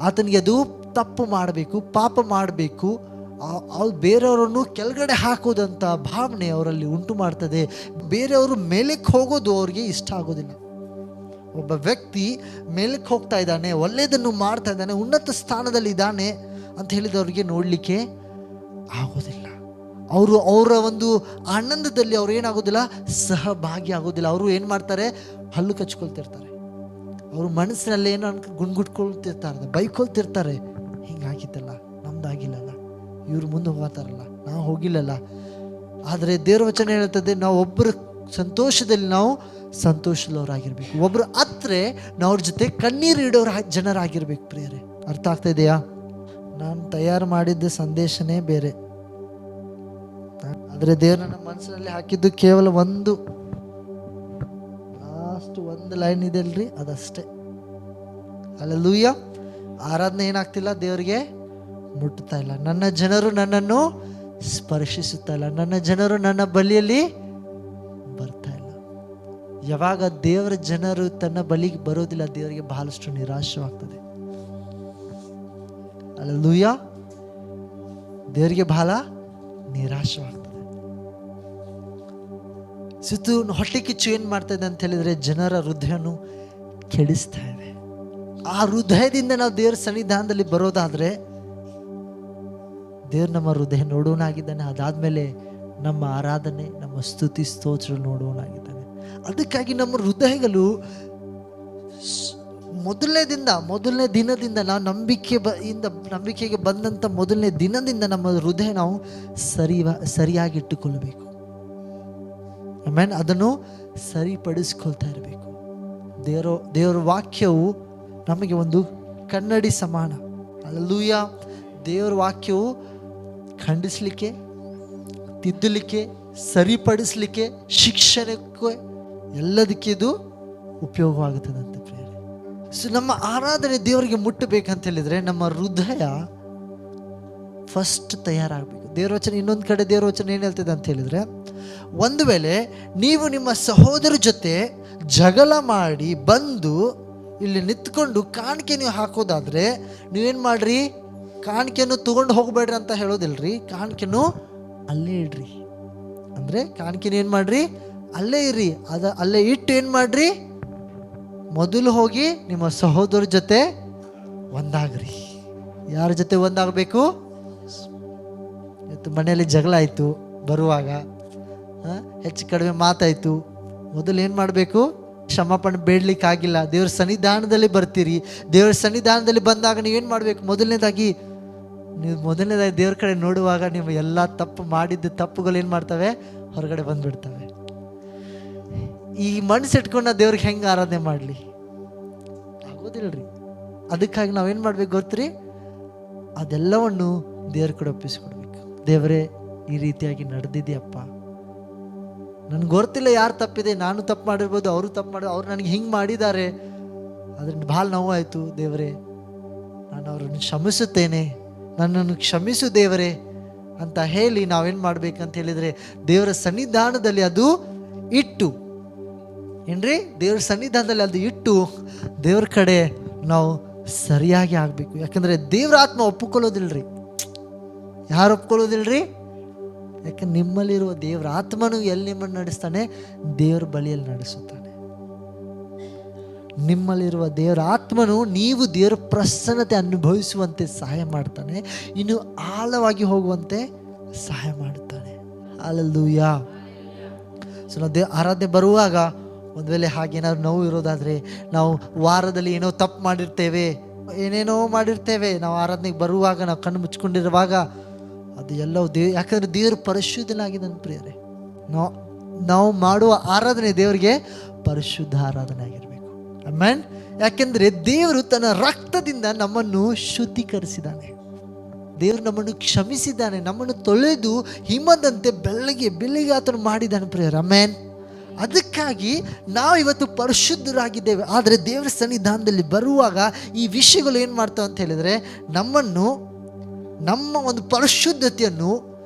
ಆತನಿಗೆ ಅದು ತಪ್ಪು ಮಾಡಬೇಕು, ಪಾಪ ಮಾಡಬೇಕು, ಬೇರೆಯವರನ್ನು ಕೆಳಗಡೆ ಹಾಕೋದಂಥ ಭಾವನೆ ಅವರಲ್ಲಿ ಉಂಟು ಮಾಡ್ತದೆ. ಬೇರೆಯವರು ಮೇಲಕ್ಕೆ ಹೋಗೋದು ಅವ್ರಿಗೆ ಇಷ್ಟ ಆಗೋದಿಲ್ಲ. ಒಬ್ಬ ವ್ಯಕ್ತಿ ಮೇಲಕ್ಕೆ ಹೋಗ್ತಾ ಇದ್ದಾನೆ, ಒಳ್ಳೆಯದನ್ನು ಮಾಡ್ತಾ ಇದ್ದಾನೆ, ಉನ್ನತ ಸ್ಥಾನದಲ್ಲಿ ಇದ್ದಾನೆ ಅಂತ ಹೇಳಿದವ್ರಿಗೆ ನೋಡಲಿಕ್ಕೆ ಆಗೋದಿಲ್ಲ. ಅವರ ಒಂದು ಆನಂದದಲ್ಲಿ ಅವ್ರು ಏನಾಗೋದಿಲ್ಲ, ಸಹಭಾಗಿ ಆಗೋದಿಲ್ಲ. ಅವರು ಏನು ಮಾಡ್ತಾರೆ, ಹಲ್ಲು ಕಚ್ಕೊಳ್ತಿರ್ತಾರೆ. ಅವರು ಮನಸ್ಸಿನಲ್ಲಿ ಏನೋ ಗುಣ್ಗುಟ್ಕೊಳ್ತಿರ್ತಾರೆ, ಬೈಕೊಳ್ತಿರ್ತಾರೆ, ಹಿಂಗಾಗಿತ್ತಲ್ಲ, ನಮ್ದಾಗಿಲ್ಲಲ್ಲ, ಇವ್ರು ಮುಂದೆ ಹೋಗ್ತಾರಲ್ಲ, ನಾವು ಹೋಗಿಲ್ಲಲ್ಲ. ಆದರೆ ದೇವರ ವಚನ ಹೇಳ್ತದೆ, ನಾವು ಒಬ್ಬರ ಸಂತೋಷದಲ್ಲಿ ನಾವು ಸಂತೋಷದವರಾಗಿರ್ಬೇಕು, ಒಬ್ಬರು ಹತ್ರೆ ನಾವು ಅವ್ರ ಜೊತೆ ಕಣ್ಣೀರು ಇಡೋರ ಜನರಾಗಿರ್ಬೇಕು. ಪ್ರಿಯರೇ, ಅರ್ಥ ಆಗ್ತಾ ಇದೆಯಾ? ನಾನು ತಯಾರು ಮಾಡಿದ್ದ ಸಂದೇಶನೇ ಬೇರೆ, ಆದರೆ ದೇವ್ರ ನನ್ನ ಮನಸ್ಸಿನಲ್ಲಿ ಹಾಕಿದ್ದು ಕೇವಲ ಒಂದು ಲೈನ್ ಇದೆ ಅಲ್ರಿ, ಅದಷ್ಟೇ. ಹಲ್ಲೆಲೂಯಾ. ಆರಾಧನೆ ಏನಾಗ್ತಿಲ್ಲ, ದೇವರಿಗೆ ಮುಟ್ತಾ ಇಲ್ಲ. ನನ್ನ ಜನರು ನನ್ನನ್ನು ಸ್ಪರ್ಶಿಸುತ್ತಾ ಇಲ್ಲ, ನನ್ನ ಜನರು ನನ್ನ ಬಳಿಯಲ್ಲಿ ಬರ್ತಾ ಇಲ್ಲ. ಯಾವಾಗ ದೇವರ ಜನರು ತನ್ನ ಬಳಿಗೆ ಬರೋದಿಲ್ಲ, ದೇವರಿಗೆ ಬಹಳಷ್ಟು ನಿರಾಶವಾಗ್ತದೆ. ಹಲ್ಲೆಲೂಯಾ. ದೇವರಿಗೆ ಬಹಳ ನಿರಾಶವಾಗ್ತದೆ. ಸುತ್ತು ಹೊಟ್ಟೆ ಕಿಚ್ಚು ಏನು ಮಾಡ್ತಾ ಇದೆ ಅಂತ ಹೇಳಿದ್ರೆ, ಜನರ ಹೃದಯನು ಕೆಡಿಸ್ತಾ ಇದೆ. ಆ ಹೃದಯದಿಂದ ನಾವು ದೇವರ ಸನ್ನಿಧಾನದಲ್ಲಿ ಬರೋದಾದ್ರೆ, ದೇವ್ರು ನಮ್ಮ ಹೃದಯ ನೋಡೋನಾಗಿದ್ದಾನೆ. ಅದಾದ್ಮೇಲೆ ನಮ್ಮ ಆರಾಧನೆ, ನಮ್ಮ ಸ್ತುತಿ ಸ್ತೋತ್ರ ನೋಡೋನಾಗಿದ್ದಾನೆ. ಅದಕ್ಕಾಗಿ ನಮ್ಮ ಹೃದಯಗಳು ಮೊದಲನೇ ದಿನದಿಂದ ನಾವು ನಂಬಿಕೆಗೆ ಬಂದಂಥ ಮೊದಲನೇ ದಿನದಿಂದ ನಮ್ಮ ಹೃದಯ ನಾವು ಸರಿಯಾಗಿ ಇಟ್ಟುಕೊಳ್ಬೇಕು. ಆಮೇಲೆ ಅದನ್ನು ಸರಿಪಡಿಸ್ಕೊಳ್ತಾ ಇರಬೇಕು. ದೇವರ ವಾಕ್ಯವು ನಮಗೆ ಒಂದು ಕನ್ನಡಿ ಸಮಾನ. ಹಲ್ಲೆಲೂಯಾ. ದೇವರ ವಾಕ್ಯವು ಖಂಡಿಸಲಿಕ್ಕೆ, ತಿದ್ದಲಿಕ್ಕೆ, ಸರಿಪಡಿಸಲಿಕ್ಕೆ, ಶಿಕ್ಷಣಕ್ಕೆ, ಎಲ್ಲದಕ್ಕೆ ಇದು ಉಪಯೋಗವಾಗುತ್ತದಂತೆ ಪ್ರಿಯರೇ. ಸೊ ನಮ್ಮ ಆರಾಧನೆ ದೇವರಿಗೆ ಮುಟ್ಟಬೇಕಂತ ಹೇಳಿದ್ರೆ ನಮ್ಮ ಹೃದಯ ಫಸ್ಟ್ ತಯಾರಾಗಬೇಕು. ದೇವರ ವಚನ ಇನ್ನೊಂದು ಕಡೆ ದೇವರ ವಚನ ಏನು ಹೇಳ್ತಿದೆ ಅಂತ ಹೇಳಿದ್ರೆ, ಒಂದು ವೇಳೆ ನೀವು ನಿಮ್ಮ ಸಹೋದರ ಜೊತೆ ಜಗಳ ಮಾಡಿ ಬಂದು ಇಲ್ಲಿ ನಿಂತ್ಕೊಂಡು ಕಾಣಿಕೆ ನೀವು ಹಾಕೋದಾದ್ರೆ, ನೀವೇನು ಮಾಡ್ರಿ, ಕಾಣಿಕೆಯನ್ನು ತಗೊಂಡು ಹೋಗ್ಬೇಡ್ರಿ ಅಂತ ಹೇಳೋದಿಲ್ರಿ, ಕಾಣಿಕೆನು ಅಲ್ಲೇ ಇಡ್ರಿ. ಅಂದರೆ ಕಾಣಿಕೆನ ಏನು ಮಾಡ್ರಿ, ಅಲ್ಲೇ ಇರ್ರಿ. ಅಲ್ಲೇ ಇಟ್ಟು ಏನು ಮಾಡ್ರಿ, ಮೊದಲು ಹೋಗಿ ನಿಮ್ಮ ಸಹೋದರ ಜೊತೆ ಒಂದಾಗ್ರಿ. ಯಾರ ಜೊತೆ ಒಂದಾಗಬೇಕು? ಮನೆಯಲ್ಲಿ ಜಗಳ ಆಯಿತು, ಬರುವಾಗ ಹೆಚ್ಚು ಕಡಿಮೆ ಮಾತಾಯಿತು, ಮೊದಲು ಏನು ಮಾಡಬೇಕು, ಕ್ಷಮಾಪಣೆ ಬೇಡಲಿಕ್ಕಾಗಿಲ್ಲ, ದೇವ್ರ ಸನ್ನಿಧಾನದಲ್ಲಿ ಬರ್ತೀರಿ. ದೇವ್ರ ಸನ್ನಿಧಾನದಲ್ಲಿ ಬಂದಾಗ ನೀವೇನು ಮಾಡಬೇಕು, ಮೊದಲನೇದಾಗಿ ದೇವ್ರ ಕಡೆ ನೋಡುವಾಗ ನೀವು ಎಲ್ಲ ಮಾಡಿದ್ದ ತಪ್ಪುಗಳು ಏನು ಮಾಡ್ತವೆ, ಹೊರಗಡೆ ಬಂದುಬಿಡ್ತವೆ. ಈ ಮನಸ್ಸು ಇಟ್ಕೊಂಡು ದೇವ್ರಿಗೆ ಹೆಂಗೆ ಆರಾಧನೆ ಮಾಡಲಿ, ಆಗೋದಿಲ್ಲರಿ. ಅದಕ್ಕಾಗಿ ನಾವೇನು ಮಾಡ್ಬೇಕು ಗೊತ್ತ್ರಿ, ಅದೆಲ್ಲವನ್ನು ದೇವ್ರ ಕಡೆ ಒಪ್ಪಿಸ್ಕೊಡ್ಬೇಕು. ದೇವರೇ, ಈ ರೀತಿಯಾಗಿ ನಡೆದಿದೆಯಪ್ಪ, ನನಗೆ ಗೊತ್ತಿಲ್ಲ ಯಾರು ತಪ್ಪಿದೆ, ನಾನು ತಪ್ಪು ಮಾಡಿರ್ಬೋದು, ಅವರು ತಪ್ಪು ಅವ್ರು ನನಗೆ ಹಿಂಗೆ ಮಾಡಿದ್ದಾರೆ, ಅದರಿಂದ ಭಾಳ ನೋವಾಯಿತು. ದೇವರೇ, ನಾನು ಅವರನ್ನು ಕ್ಷಮಿಸುತ್ತೇನೆ, ನನ್ನನ್ನು ಕ್ಷಮಿಸು ದೇವರೇ ಅಂತ ಹೇಳಿ ನಾವೇನು ಮಾಡ್ಬೇಕಂತ ಹೇಳಿದರೆ, ದೇವರ ಸನ್ನಿಧಾನದಲ್ಲಿ ಅದು ಇಟ್ಟು ಏನ್ರಿ, ದೇವ್ರ ಸನ್ನಿಧಾನದಲ್ಲಿ ಅದು ಇಟ್ಟು ದೇವ್ರ ಕಡೆ ನಾವು ಸರಿಯಾಗಿ ಆಗಬೇಕು. ಯಾಕಂದರೆ ದೇವ್ರ ಆತ್ಮ ಒಪ್ಪಿಕೊಳ್ಳೋದಿಲ್ರಿ. ಯಾರು ಒಪ್ಕೊಳ್ಳೋದಿಲ್ರಿ? ಯಾಕಂದ್ರೆ ನಿಮ್ಮಲ್ಲಿರುವ ದೇವರ ಆತ್ಮನು ಎಲ್ಲಿ ನಿಮ್ಮನ್ನು ನಡೆಸ್ತಾನೆ, ದೇವರ ಬಳಿಯಲ್ಲಿ ನಡೆಸುತ್ತಾನೆ. ನಿಮ್ಮಲ್ಲಿರುವ ದೇವರ ಆತ್ಮನು ನೀವು ದೇವರ ಪ್ರಸನ್ನತೆ ಅನುಭವಿಸುವಂತೆ ಸಹಾಯ ಮಾಡ್ತಾನೆ, ಇನ್ನು ಆಳವಾಗಿ ಹೋಗುವಂತೆ ಸಹಾಯ ಮಾಡುತ್ತಾನೆ. ಹಲ್ಲೆಲೂಯಾ. ಸೊ ನಾವು ಆರಾಧನೆ ಬರುವಾಗ ಒಂದು ವೇಳೆ ಹಾಗೇನಾದ್ರು ನೋವು ಇರೋದಾದರೆ, ನಾವು ವಾರದಲ್ಲಿ ಏನೋ ತಪ್ಪು ಮಾಡಿರ್ತೇವೆ, ಏನೇನೋ ಮಾಡಿರ್ತೇವೆ, ನಾವು ಆರಾಧನೆಗೆ ಬರುವಾಗ ನಾವು ಕಣ್ಣು ಮುಚ್ಕೊಂಡಿರುವಾಗ ಅದು ಎಲ್ಲವೂ ಯಾಕಂದರೆ ದೇವರು ಪರಿಶುದ್ಧನಾಗಿದ್ದಾನೆ ಪ್ರಿಯರೇ. ನಾವು ಮಾಡುವ ಆರಾಧನೆ ದೇವರಿಗೆ ಪರಿಶುದ್ಧ ಆರಾಧನೆ ಆಗಿರಬೇಕು. ಆಮೆನ್. ಯಾಕೆಂದರೆ ದೇವರು ತನ್ನ ರಕ್ತದಿಂದ ನಮ್ಮನ್ನು ಶುದ್ಧೀಕರಿಸಿದ್ದಾನೆ, ದೇವರು ನಮ್ಮನ್ನು ಕ್ಷಮಿಸಿದ್ದಾನೆ, ನಮ್ಮನ್ನು ತೊಳೆದು ಹಿಮದಂತೆ ಬೆಳ್ಳಗೆ ಆತನು ಮಾಡಿದ್ದಾನೆ ಪ್ರಿಯರೇ. ಆಮೆನ್. ಅದಕ್ಕಾಗಿ ನಾವು ಇವತ್ತು ಪರಿಶುದ್ಧರಾಗಿದ್ದೇವೆ. ಆದರೆ ದೇವರ ಸನ್ನಿಧಾನದಲ್ಲಿ ಬರುವಾಗ ಈ ವಿಷಯಗಳು ಏನು ಮಾಡ್ತಾವೆ ಅಂತ ಹೇಳಿದರೆ, ನಮ್ಮ ಒಂದು ಪರಿಶುದ್ಧತೆಯನ್ನು,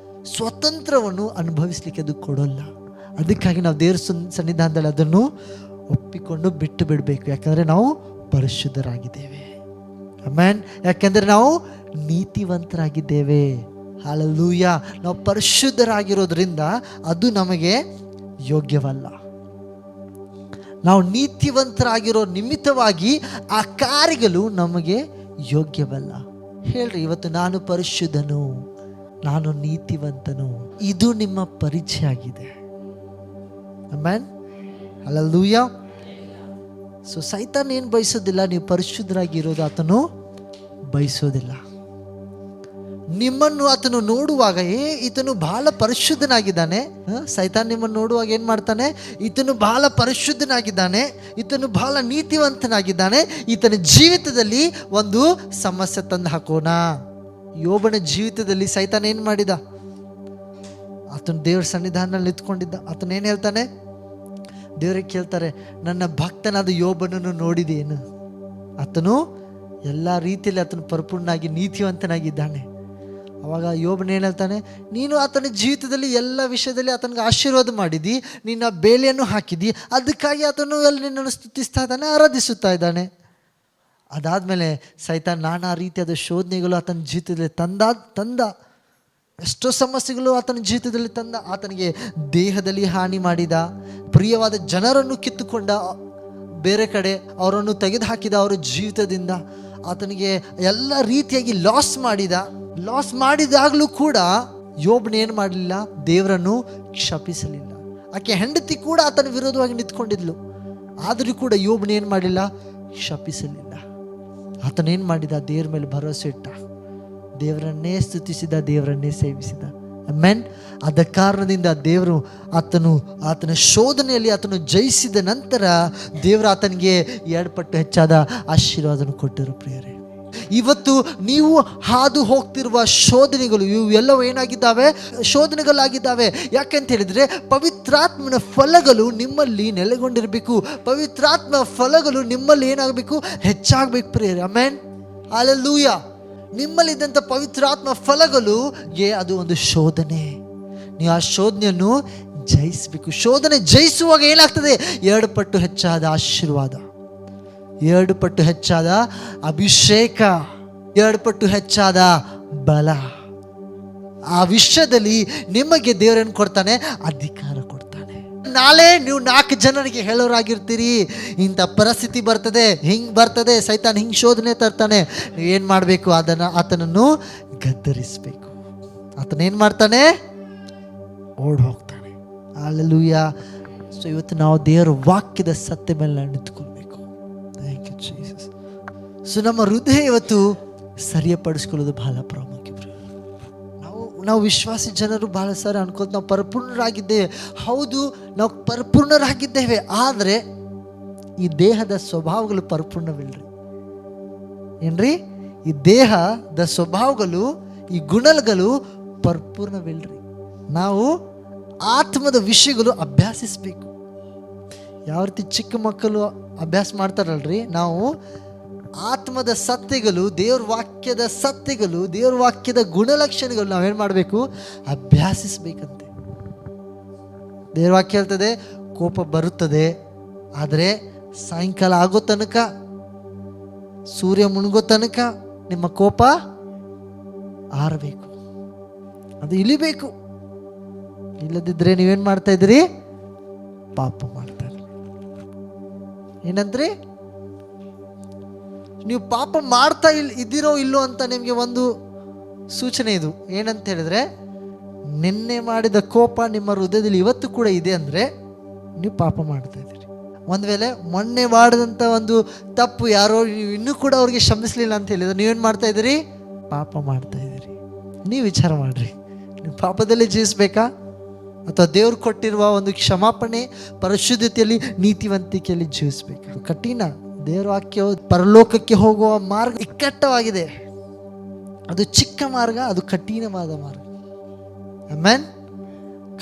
ಸ್ವತಂತ್ರವನ್ನು ಅನುಭವಿಸ್ಲಿಕ್ಕೆ ಅದು ಕೊಡೋಲ್ಲ. ಅದಕ್ಕಾಗಿ ನಾವು ದೇವರ ಸನ್ನಿಧಾನದಲ್ಲಿ ಅದನ್ನು ಒಪ್ಪಿಕೊಂಡು ಬಿಟ್ಟು ಬಿಡಬೇಕು. ಯಾಕಂದರೆ ನಾವು ಪರಿಶುದ್ಧರಾಗಿದ್ದೇವೆ. ಆಮೆನ್. ಯಾಕೆಂದರೆ ನಾವು ನೀತಿವಂತರಾಗಿದ್ದೇವೆ. ಹಲ್ಲೆಲೂಯಾ. ನಾವು ಪರಿಶುದ್ಧರಾಗಿರೋದ್ರಿಂದ ಅದು ನಮಗೆ ಯೋಗ್ಯವಲ್ಲ. ನಾವು ನೀತಿವಂತರಾಗಿರೋ ನಿಮಿತ್ತವಾಗಿ ಆ ಕಾರ್ಯಗಳು ನಮಗೆ ಯೋಗ್ಯವಲ್ಲ. ಹೇಳ್ರಿ, ಇವತ್ತು ನಾನು ಪರಿಶುದ್ಧನು, ನಾನು ನೀತಿವಂತನು, ಇದು ನಿಮ್ಮ ಪರಿಚಯ ಆಗಿದೆ. ಆಮೆನ್. ಹಲ್ಲೆಲೂಯಾ. ಸೊ ಸೈತಾನ್ ಏನು ಬಯಸೋದಿಲ್ಲ, ನೀವು ಪರಿಶುದ್ಧರಾಗಿರೋದು ಆತನು ಬಯಸೋದಿಲ್ಲ. ನಿಮ್ಮನ್ನು ಆತನು ನೋಡುವಾಗ ಈತನು ಬಹಳ ಪರಿಶುದ್ಧನಾಗಿದ್ದಾನೆ. ಸೈತಾನ್ ನಿಮ್ಮನ್ನು ನೋಡುವಾಗ ಏನು ಮಾಡ್ತಾನೆ, ಈತನು ಬಹಳ ಪರಿಶುದ್ಧನಾಗಿದ್ದಾನೆ, ಈತನು ಬಹಳ ನೀತಿವಂತನಾಗಿದ್ದಾನೆ, ಈತನ ಜೀವಿತದಲ್ಲಿ ಒಂದು ಸಮಸ್ಯೆ ತಂದು ಹಾಕೋಣ. ಯೋಬನ ಜೀವಿತದಲ್ಲಿ ಸೈತಾನ್ ಏನು ಮಾಡಿದ, ಆತನು ದೇವರ ಸನ್ನಿಧಾನದಲ್ಲಿ ನಿಂತ್ಕೊಂಡಿದ್ದ. ಆತನ ಏನು ಹೇಳ್ತಾನೆ, ದೇವರಿಗೆ ಕೇಳ್ತಾರೆ, ನನ್ನ ಭಕ್ತನಾದ ಯೋಬನನ್ನು ನೋಡಿದೇನು? ಆತನು ಎಲ್ಲ ರೀತಿಯಲ್ಲಿ ಆತನು ಪರಿಪೂರ್ಣನಾಗಿ ನೀತಿವಂತನಾಗಿದ್ದಾನೆ. ಅವಾಗ ಯೋಬನ ಏನು ಹೇಳ್ತಾನೆ, ನೀನು ಆತನ ಜೀವಿತದಲ್ಲಿ ಎಲ್ಲ ವಿಷಯದಲ್ಲಿ ಆತನಿಗೆ ಆಶೀರ್ವಾದ ಮಾಡಿದಿ, ನಿನ್ನ ಬೇಳೆಯನ್ನು ಹಾಕಿದಿ, ಅದಕ್ಕಾಗಿ ಆತನು ಎಲ್ಲ ನಿನ್ನನ್ನು ಸ್ತುತಿಸ್ತಾ ಇದ್ದಾನೆ, ಆರಾಧಿಸುತ್ತಾ ಇದ್ದಾನೆ. ಅದಾದಮೇಲೆ ಸೈತಾನ್ ನಾನಾ ರೀತಿಯಾದ ಶೋಧನೆಗಳು ಆತನ ಜೀವಿತದಲ್ಲಿ ತಂದ ಎಷ್ಟೋ ಸಮಸ್ಯೆಗಳು ಆತನ ಜೀವಿತದಲ್ಲಿ ತಂದ. ಆತನಿಗೆ ದೇಹದಲ್ಲಿ ಹಾನಿ ಮಾಡಿದ, ಪ್ರಿಯವಾದ ಜನರನ್ನು ಕಿತ್ತುಕೊಂಡ, ಬೇರೆ ಕಡೆ ಅವರನ್ನು ತೆಗೆದು ಹಾಕಿದ ಅವರ ಜೀವಿತದಿಂದ. ಆತನಿಗೆ ಎಲ್ಲ ರೀತಿಯಾಗಿ ಲಾಸ್ ಮಾಡಿದಾಗಲೂ ಕೂಡ ಯೋಬನ ಏನು ಮಾಡಲಿಲ್ಲ, ದೇವರನ್ನು ಕ್ಷಪಿಸಲಿಲ್ಲ. ಆಕೆ ಹೆಂಡತಿ ಕೂಡ ಆತನ ವಿರೋಧವಾಗಿ ನಿಂತ್ಕೊಂಡಿದ್ಲು, ಆದರೂ ಕೂಡ ಯೋಬನ ಏನು ಮಾಡಲಿಲ್ಲ, ಕ್ಷಪಿಸಲಿಲ್ಲ. ಆತನೇನು ಮಾಡಿದ, ದೇವರ ಮೇಲೆ ಭರವಸೆ ಇಟ್ಟ, ದೇವರನ್ನೇ ಸ್ತುತಿಸಿದ, ದೇವರನ್ನೇ ಸೇವಿಸಿದ. ಆಮೆನ್. ಆದ ಕಾರಣದಿಂದ ದೇವರು ಆತನ ಶೋಧನೆಯಲ್ಲಿ ಆತನು ಜಯಿಸಿದ ನಂತರ ದೇವರು ಆತನಿಗೆ 2 ಪಟ್ಟು ಹೆಚ್ಚಾದ ಆಶೀರ್ವಾದವನ್ನು ಕೊಟ್ಟರು. ಪ್ರಿಯರೇ, ಇವತ್ತು ನೀವು ಹಾದು ಹೋಗ್ತಿರುವ ಶೋಧನೆಗಳು ಇವೆಲ್ಲವೂ ಏನಾಗಿದ್ದಾವೆ, ಶೋಧನೆಗಳಾಗಿದ್ದಾವೆ. ಯಾಕೆಂತ ಹೇಳಿದರೆ, ಪವಿತ್ರಾತ್ಮನ ಫಲಗಳು ನಿಮ್ಮಲ್ಲಿ ನೆಲೆಗೊಂಡಿರಬೇಕು. ಪವಿತ್ರಾತ್ಮ ಫಲಗಳು ನಿಮ್ಮಲ್ಲಿ ಏನಾಗಬೇಕು, ಹೆಚ್ಚಾಗಬೇಕು. ಪ್ರಿಯರೇ, ಆಮೆನ್. ಹಲ್ಲೆಲೂಯಾ. ನಿಮ್ಮಲ್ಲಿದ್ದಂಥ ಪವಿತ್ರಾತ್ಮ ಫಲಗಳು ಅದು ಒಂದು ಶೋಧನೆ. ನೀವು ಆ ಶೋಧನೆಯನ್ನು ಜಯಿಸಬೇಕು. ಶೋಧನೆ ಜಯಿಸುವಾಗ ಏನಾಗ್ತದೆ, 2 ಪಟ್ಟು ಹೆಚ್ಚಾದ ಆಶೀರ್ವಾದ, 2 ಪಟ್ಟು ಹೆಚ್ಚಾದ ಅಭಿಷೇಕ, 2 ಪಟ್ಟು ಹೆಚ್ಚಾದ ಬಲ. ಆ ವಿಷಯದಲ್ಲಿ ನಿಮಗೆ ದೇವರನ್ನು ಕೊಡ್ತಾನೆ, ಅಧಿಕಾರ ಕೊಡ್ತಾನೆ. ನಾಳೆ ನೀವು 4 ಜನರಿಗೆ ಹೇಳೋರಾಗಿರ್ತೀರಿ, ಇಂಥ ಪರಿಸ್ಥಿತಿ ಬರ್ತದೆ, ಹಿಂಗೆ ಬರ್ತದೆ, ಸೈತಾನ್ ಹಿಂಗೆ ಶೋಧನೆ ತರ್ತಾನೆ. ನೀವೇನು ಮಾಡಬೇಕು, ಆತನನ್ನು ಗದ್ದರಿಸಬೇಕು. ಆತನೇನು ಮಾಡ್ತಾನೆ, ಓಡ್ ಹೋಗ್ತಾನೆ. ಹಲ್ಲೆಲೂಯಾ. ಸೊ ಇವತ್ತು ನಾವು ದೇವರ ವಾಕ್ಯದ ಸತ್ಯ ಮೇಲೆ ನಿಂತ್ಕೊಳ್ಬೇಕು. Thank you Jesus. ಸೊ ನಮ್ಮ ಹೃದಯ ಇವತ್ತು ಸರಿಯಪಡಿಸ್ಕೊಳ್ಳೋದು ಬಹಳ ಪ್ರಾಮುಖ್ಯ. ನಾವು ವಿಶ್ವಾಸಿ ಜನರು ಬಹಳ ಸಾರಿ ಅನ್ಕೋತ ನಾವು ಪರಿಪೂರ್ಣರಾಗಿದ್ದೇವೆ. ಹೌದು, ನಾವು ಪರಿಪೂರ್ಣರಾಗಿದ್ದೇವೆ. ಆದರೆ ಈ ದೇಹದ ಸ್ವಭಾವಗಳು ಪರಿಪೂರ್ಣವಿಲ್ರಿ. ಏನ್ರಿ, ಈ ದೇಹದ ಸ್ವಭಾವಗಳು, ಈ ಗುಣಗಳು ಪರಿಪೂರ್ಣವಿಲ್ರಿ. ನಾವು ಆತ್ಮದ ವಿಷಯಗಳು ಅಭ್ಯಾಸಿಸಬೇಕು. ಯಾವ ರೀತಿ ಚಿಕ್ಕ ಮಕ್ಕಳು ಅಭ್ಯಾಸ ಮಾಡ್ತಾರಲ್ರಿ, ನಾವು ಆತ್ಮದ ಸತ್ಯಗಳು, ದೇವ್ರ ವಾಕ್ಯದ ಸತ್ಯಗಳು, ದೇವ್ರ ವಾಕ್ಯದ ಗುಣಲಕ್ಷಣಗಳು ನಾವೇನು ಮಾಡಬೇಕು, ಅಭ್ಯಾಸಿಸಬೇಕಂತೆ. ದೇವ್ರ ವಾಕ್ಯ ಹೇಳ್ತದೆ, ಕೋಪ ಬರುತ್ತದೆ, ಆದರೆ ಸಾಯಂಕಾಲ ಆಗೋ ತನಕ, ಸೂರ್ಯ ಮುಳುಗೋ ತನಕ ನಿಮ್ಮ ಕೋಪ ಆರಬೇಕು, ಅದು ಇಳಿಬೇಕು. ಇಲ್ಲದಿದ್ದರೆ ನೀವೇನು ಮಾಡ್ತಾ ಇದ್ದೀರಿ, ಪಾಪ ಮಾಡ್ತಾ ಇದ್ದೀರಿ. ಏನಂದ್ರಿ, ನೀವು ಪಾಪ ಮಾಡ್ತಾ ಇದ್ದೀರೋ ಇಲ್ಲೋ ಅಂತ ನಿಮಗೆ ಒಂದು ಸೂಚನೆ ಇದು. ಏನಂತ ಹೇಳಿದ್ರೆ, ನಿನ್ನೆ ಮಾಡಿದ ಕೋಪ ನಿಮ್ಮ ಹೃದಯದಲ್ಲಿ ಇವತ್ತು ಕೂಡ ಇದೆ ಅಂದರೆ ನೀವು ಪಾಪ ಮಾಡ್ತಾ ಇದ್ದೀರಿ. ಒಂದು ವೇಳೆ ಮೊನ್ನೆ ಮಾಡಿದಂಥ ಒಂದು ತಪ್ಪು ಯಾರೋ ನೀವು ಇನ್ನೂ ಕೂಡ ಅವ್ರಿಗೆ ಕ್ಷಮಿಸಲಿಲ್ಲ ಅಂತ ಹೇಳಿದ್ರೆ ನೀವೇನು ಮಾಡ್ತಾ ಇದ್ದೀರಿ, ಪಾಪ ಮಾಡ್ತಾ ಇದ್ದೀರಿ. ನೀವು ವಿಚಾರ ಮಾಡಿರಿ, ನೀವು ಪಾಪದಲ್ಲಿ ಜೀವಿಸ್ಬೇಕಾ ಅಥವಾ ದೇವ್ರು ಕೊಟ್ಟಿರುವ ಒಂದು ಕ್ಷಮಾಪಣೆ, ಪರಿಶುದ್ಧತೆಯಲ್ಲಿ, ನೀತಿವಂತಿಕೆಯಲ್ಲಿ ಜೀವಿಸ್ಬೇಕಾ? ಕಠಿಣ. ದೇವರ ವಾಕ್ಯ ಪರಲೋಕಕ್ಕೆ ಹೋಗುವ ಮಾರ್ಗ ಇಕ್ಕಟ್ಟವಾಗಿದೆ. ಅದು ಚಿಕ್ಕ ಮಾರ್ಗ, ಅದು ಕಠಿಣವಾದ ಮಾರ್ಗ. ಆಮೆನ್.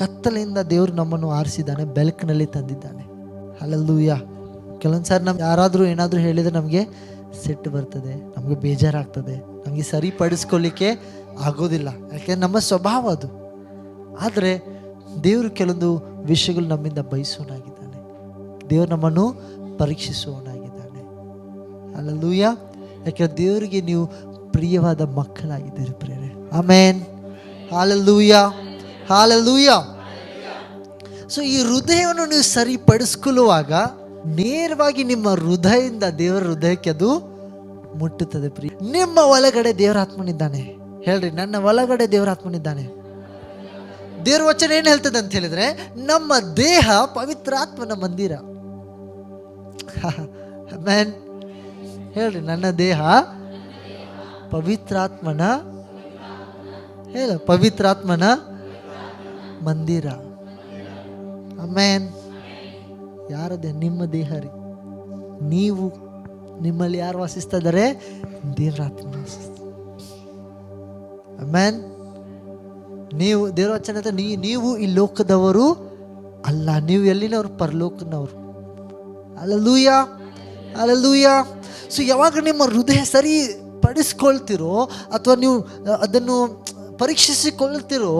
ಕತ್ತಲೆಯಿಂದ ದೇವರು ನಮ್ಮನ್ನು ಆರಿಸಿದ್ದಾನೆ, ಬೆಳಕಿನಲ್ಲಿ ತಂದಿದ್ದಾನೆ. ಹಲ್ಲೆಲೂಯಾ. ಕೆಲವೊಂದು ಸಾರಿ ನಮ್ಗೆ ಯಾರಾದರೂ ಏನಾದರೂ ಹೇಳಿದರೆ ನಮಗೆ ಸಿಟ್ಟು ಬರ್ತದೆ, ನಮಗೆ ಬೇಜಾರಾಗ್ತದೆ, ನಮಗೆ ಸರಿಪಡಿಸ್ಕೊಳ್ಳಿಕ್ಕೆ ಆಗೋದಿಲ್ಲ, ಯಾಕೆಂದ್ರೆ ನಮ್ಮ ಸ್ವಭಾವ ಅದು. ಆದರೆ ದೇವರು ಕೆಲವೊಂದು ವಿಷಯಗಳು ನಮ್ಮಿಂದ ಬಯಸೋನಾಗಿದ್ದಾನೆ, ದೇವರು ನಮ್ಮನ್ನು ಪರೀಕ್ಷಿಸುವವನಾಗಿದ್ದಾನೆ. ಹಲ್ಲೆಲೂಯಾ. ಯಾಕೆಂದ್ರೆ ದೇವರಿಗೆ ನೀವು ಪ್ರಿಯವಾದ ಮಕ್ಕಳಾಗಿದ್ದೀರಿ ಪ್ರಿಯರೇ. ಆಮೆನ್. Hallelujah, hallelujah. ಸೊ ಈ ಹೃದಯವನ್ನು ನೀವು ಸರಿಪಡಿಸ್ಕೊಳ್ಳುವಾಗ ನೇರವಾಗಿ ನಿಮ್ಮ ಹೃದಯದಿಂದ ದೇವರ ಹೃದಯಕ್ಕೆ ಅದು ಮುಟ್ಟುತ್ತದೆ ಪ್ರಿಯ. ನಿಮ್ಮ ಒಳಗಡೆ ದೇವರ ಆತ್ಮನಿದ್ದಾನೆ. ಹೇಳ್ರಿ, ನನ್ನ ಒಳಗಡೆ ದೇವರ ಆತ್ಮನಿದ್ದಾನೆ. ದೇವರ ವಚನ ಏನು ಹೇಳ್ತದೆ ಅಂತ ಹೇಳಿದ್ರೆ, ನಮ್ಮ ದೇಹ ಪವಿತ್ರಾತ್ಮನ ಮಂದಿರ. ಆಮೆನ್. ಹೇಳ್ರಿ, ನನ್ನ ದೇಹ ಪವಿತ್ರಾತ್ಮನ ಪವಿತ್ರಾತ್ಮನ ಮಂದಿರ. ಆಮೆನ್. ಯಾರದೇ? ನಿಮ್ಮ ದೇಹ ರೀ. ನೀವು, ನಿಮ್ಮಲ್ಲಿ ಯಾರು ವಾಸಿಸ್ತಾ ಇದ್ದಾರೆ? ದೇವರ ಆತ್ಮ ವಾಸಿಸ್ತಾ. ಆಮೆನ್. ನೀವು ದೇವರ ವಚನ, ನೀವು ಈ ಲೋಕದವರು ಅಲ್ಲ, ನೀವು ಎಲ್ಲಿನವರು? ಪರಲೋಕನವರು. Hallelujah, hallelujah. ಸೊ ಯಾವಾಗ ನಿಮ್ಮ ಹೃದಯ ಸರಿ ಪಡಿಸ್ಕೊಳ್ತಿರೋ ಅಥವಾ ನೀವು ಅದನ್ನು ಪರೀಕ್ಷಿಸಿಕೊಳ್ತಿರೋ,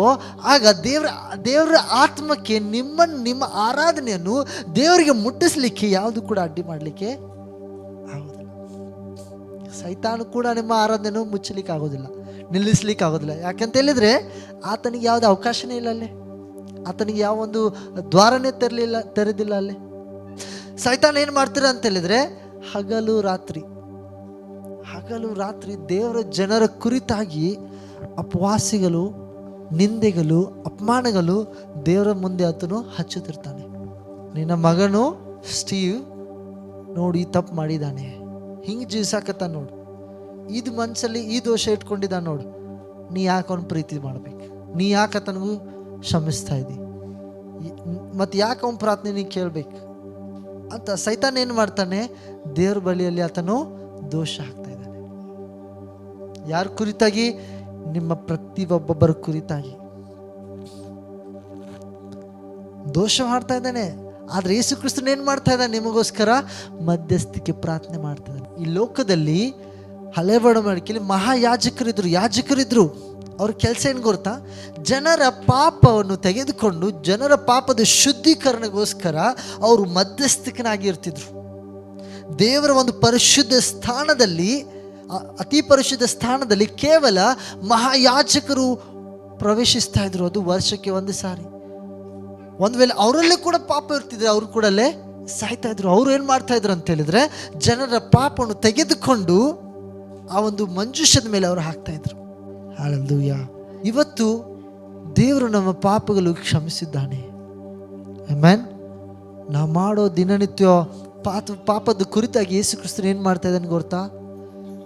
ಆಗ ದೇವರ ಆತ್ಮಕ್ಕೆ ನಿಮ್ಮ ಆರಾಧನೆಯನ್ನು ದೇವರಿಗೆ ಮುಟ್ಟಿಸ್ಲಿಕ್ಕೆ ಯಾವುದು ಕೂಡ ಅಡ್ಡಿ ಮಾಡಲಿಕ್ಕೆ ಆಗೋದಿಲ್ಲ. ಸೈತಾನು ಕೂಡ ನಿಮ್ಮ ಆರಾಧನೆಯನ್ನು ಮುಚ್ಚಲಿಕ್ಕೆ ಆಗೋದಿಲ್ಲ, ನಿಲ್ಲಿಸ್ಲಿಕ್ಕೆ ಆಗೋದಿಲ್ಲ. ಯಾಕಂತ ಹೇಳಿದ್ರೆ ಆತನಿಗೆ ಯಾವುದು ಅವಕಾಶನೇ ಇಲ್ಲ ಅಲ್ಲೇ, ಆತನಿಗೆ ಯಾವ ಒಂದು ದ್ವಾರನೇ ತೆರೆದಿಲ್ಲ ಅಲ್ಲೇ. ಸೈತಾನ ಏನು ಮಾಡ್ತೀರ ಅಂತ ಹೇಳಿದ್ರೆ, ಹಗಲು ರಾತ್ರಿ ದೇವರ ಜನರ ಕುರಿತಾಗಿ ಅಪವಾಸಿಗಳು, ನಿಂದೆಗಳು, ಅಪಮಾನಗಳು ದೇವರ ಮುಂದೆ ಆತನು ಹಚ್ಚುತ್ತಿರ್ತಾನೆ. ನಿನ್ನ ಮಗನು ಸ್ಟೀವ್ ನೋಡಿ ಈ ತಪ್ಪು ಮಾಡಿದ್ದಾನೆ, ಹಿಂಗೆ ಜೀವಿಸಾಕತ್ತ ನೋಡು, ಇದು ಮನಸ್ಸಲ್ಲಿ ಈ ದೋಷ ಇಟ್ಕೊಂಡಿದ್ದಾನೆ ನೋಡು, ನೀ ಯಾಕೆ ಅವನು ಪ್ರೀತಿ ಮಾಡ್ಬೇಕು, ನೀ ಯಾಕೆ ಆತನಿಗೂ ಕ್ಷಮಿಸ್ತಾ ಇದ್ದಿ, ಮತ್ತು ಯಾಕೆ ಅವನ ಪ್ರಾರ್ಥನೆ ನೀ ಕೇಳಬೇಕು ಅಂತ ಸೈತಾನ ಏನು ಮಾಡ್ತಾನೆ? ದೇವ್ರ ಬಳಿಯಲ್ಲಿ ಆತನು ದೋಷ ಹಾಕ್ತಾ ಇದ್ದಾನೆ. ಯಾರ ಕುರಿತಾಗಿ? ನಿಮ್ಮ ಪ್ರತಿಯೊಬ್ಬೊಬ್ಬರ ಕುರಿತಾಗಿ ದೋಷ ಮಾಡ್ತಾ ಇದ್ದಾನೆ. ಆದ್ರೆ ಯೇಸು ಕ್ರಿಸ್ತನು ಏನು ಮಾಡ್ತಾ ಇದ್ದಾನೆ? ನಿಮಗೋಸ್ಕರ ಮಧ್ಯಸ್ಥಿಕೆ ಪ್ರಾರ್ಥನೆ ಮಾಡ್ತಾ ಇದ್ದಾನೆ. ಈ ಲೋಕದಲ್ಲಿ ಹಳೆ ಒಡಂಬಡಿಕೆಯಲ್ಲಿ ಯಾಜಕರಿದ್ರು. ಅವ್ರ ಕೆಲಸ ಏನು ಗೊತ್ತಾ? ಜನರ ಪಾಪವನ್ನು ತೆಗೆದುಕೊಂಡು ಜನರ ಪಾಪದ ಶುದ್ಧೀಕರಣಗೋಸ್ಕರ ಅವರು ಮಧ್ಯಸ್ಥಿಕನಾಗಿರ್ತಿದ್ರು. ದೇವರ ಒಂದು ಪರಿಶುದ್ಧ ಸ್ಥಾನದಲ್ಲಿ, ಅತಿ ಪರಿಶುದ್ಧ ಸ್ಥಾನದಲ್ಲಿ ಕೇವಲ ಮಹಾಯಾಜಕರು ಪ್ರವೇಶಿಸ್ತಾ ಇದ್ರು. ಅದು ವರ್ಷಕ್ಕೆ ಒಂದು ಸಾರಿ. ಒಂದು ವೇಳೆ ಅವರಲ್ಲೇ ಕೂಡ ಪಾಪ ಇರ್ತಿದ್ರೆ ಅವರು ಕೂಡ ಅಲ್ಲೇ ಸಾಯ್ತಾ ಇದ್ರು. ಅವ್ರು ಏನು ಮಾಡ್ತಾ ಇದ್ರು ಅಂತ ಹೇಳಿದ್ರೆ, ಜನರ ಪಾಪವನ್ನು ತೆಗೆದುಕೊಂಡು ಆ ಒಂದು ಮಂಜೂಷದ ಮೇಲೆ ಅವರು ಹಾಕ್ತಾ ಇದ್ರು. ಹಲ್ಲೆಲೂಯಾ. ಇವತ್ತು ದೇವರು ನಮ್ಮ ಪಾಪಗಳು ಕ್ಷಮಿಸಿದ್ದಾನೆ. ಆಮೆನ್. ನಾವು ಮಾಡೋ ದಿನನಿತ್ಯ ಪಾಪದ ಕುರಿತಾಗಿ ಯೇಸು ಕ್ರಿಸ್ತನು ಏನು ಮಾಡ್ತಾ ಇದ್ದಾನೆ ಗೊತ್ತಾ?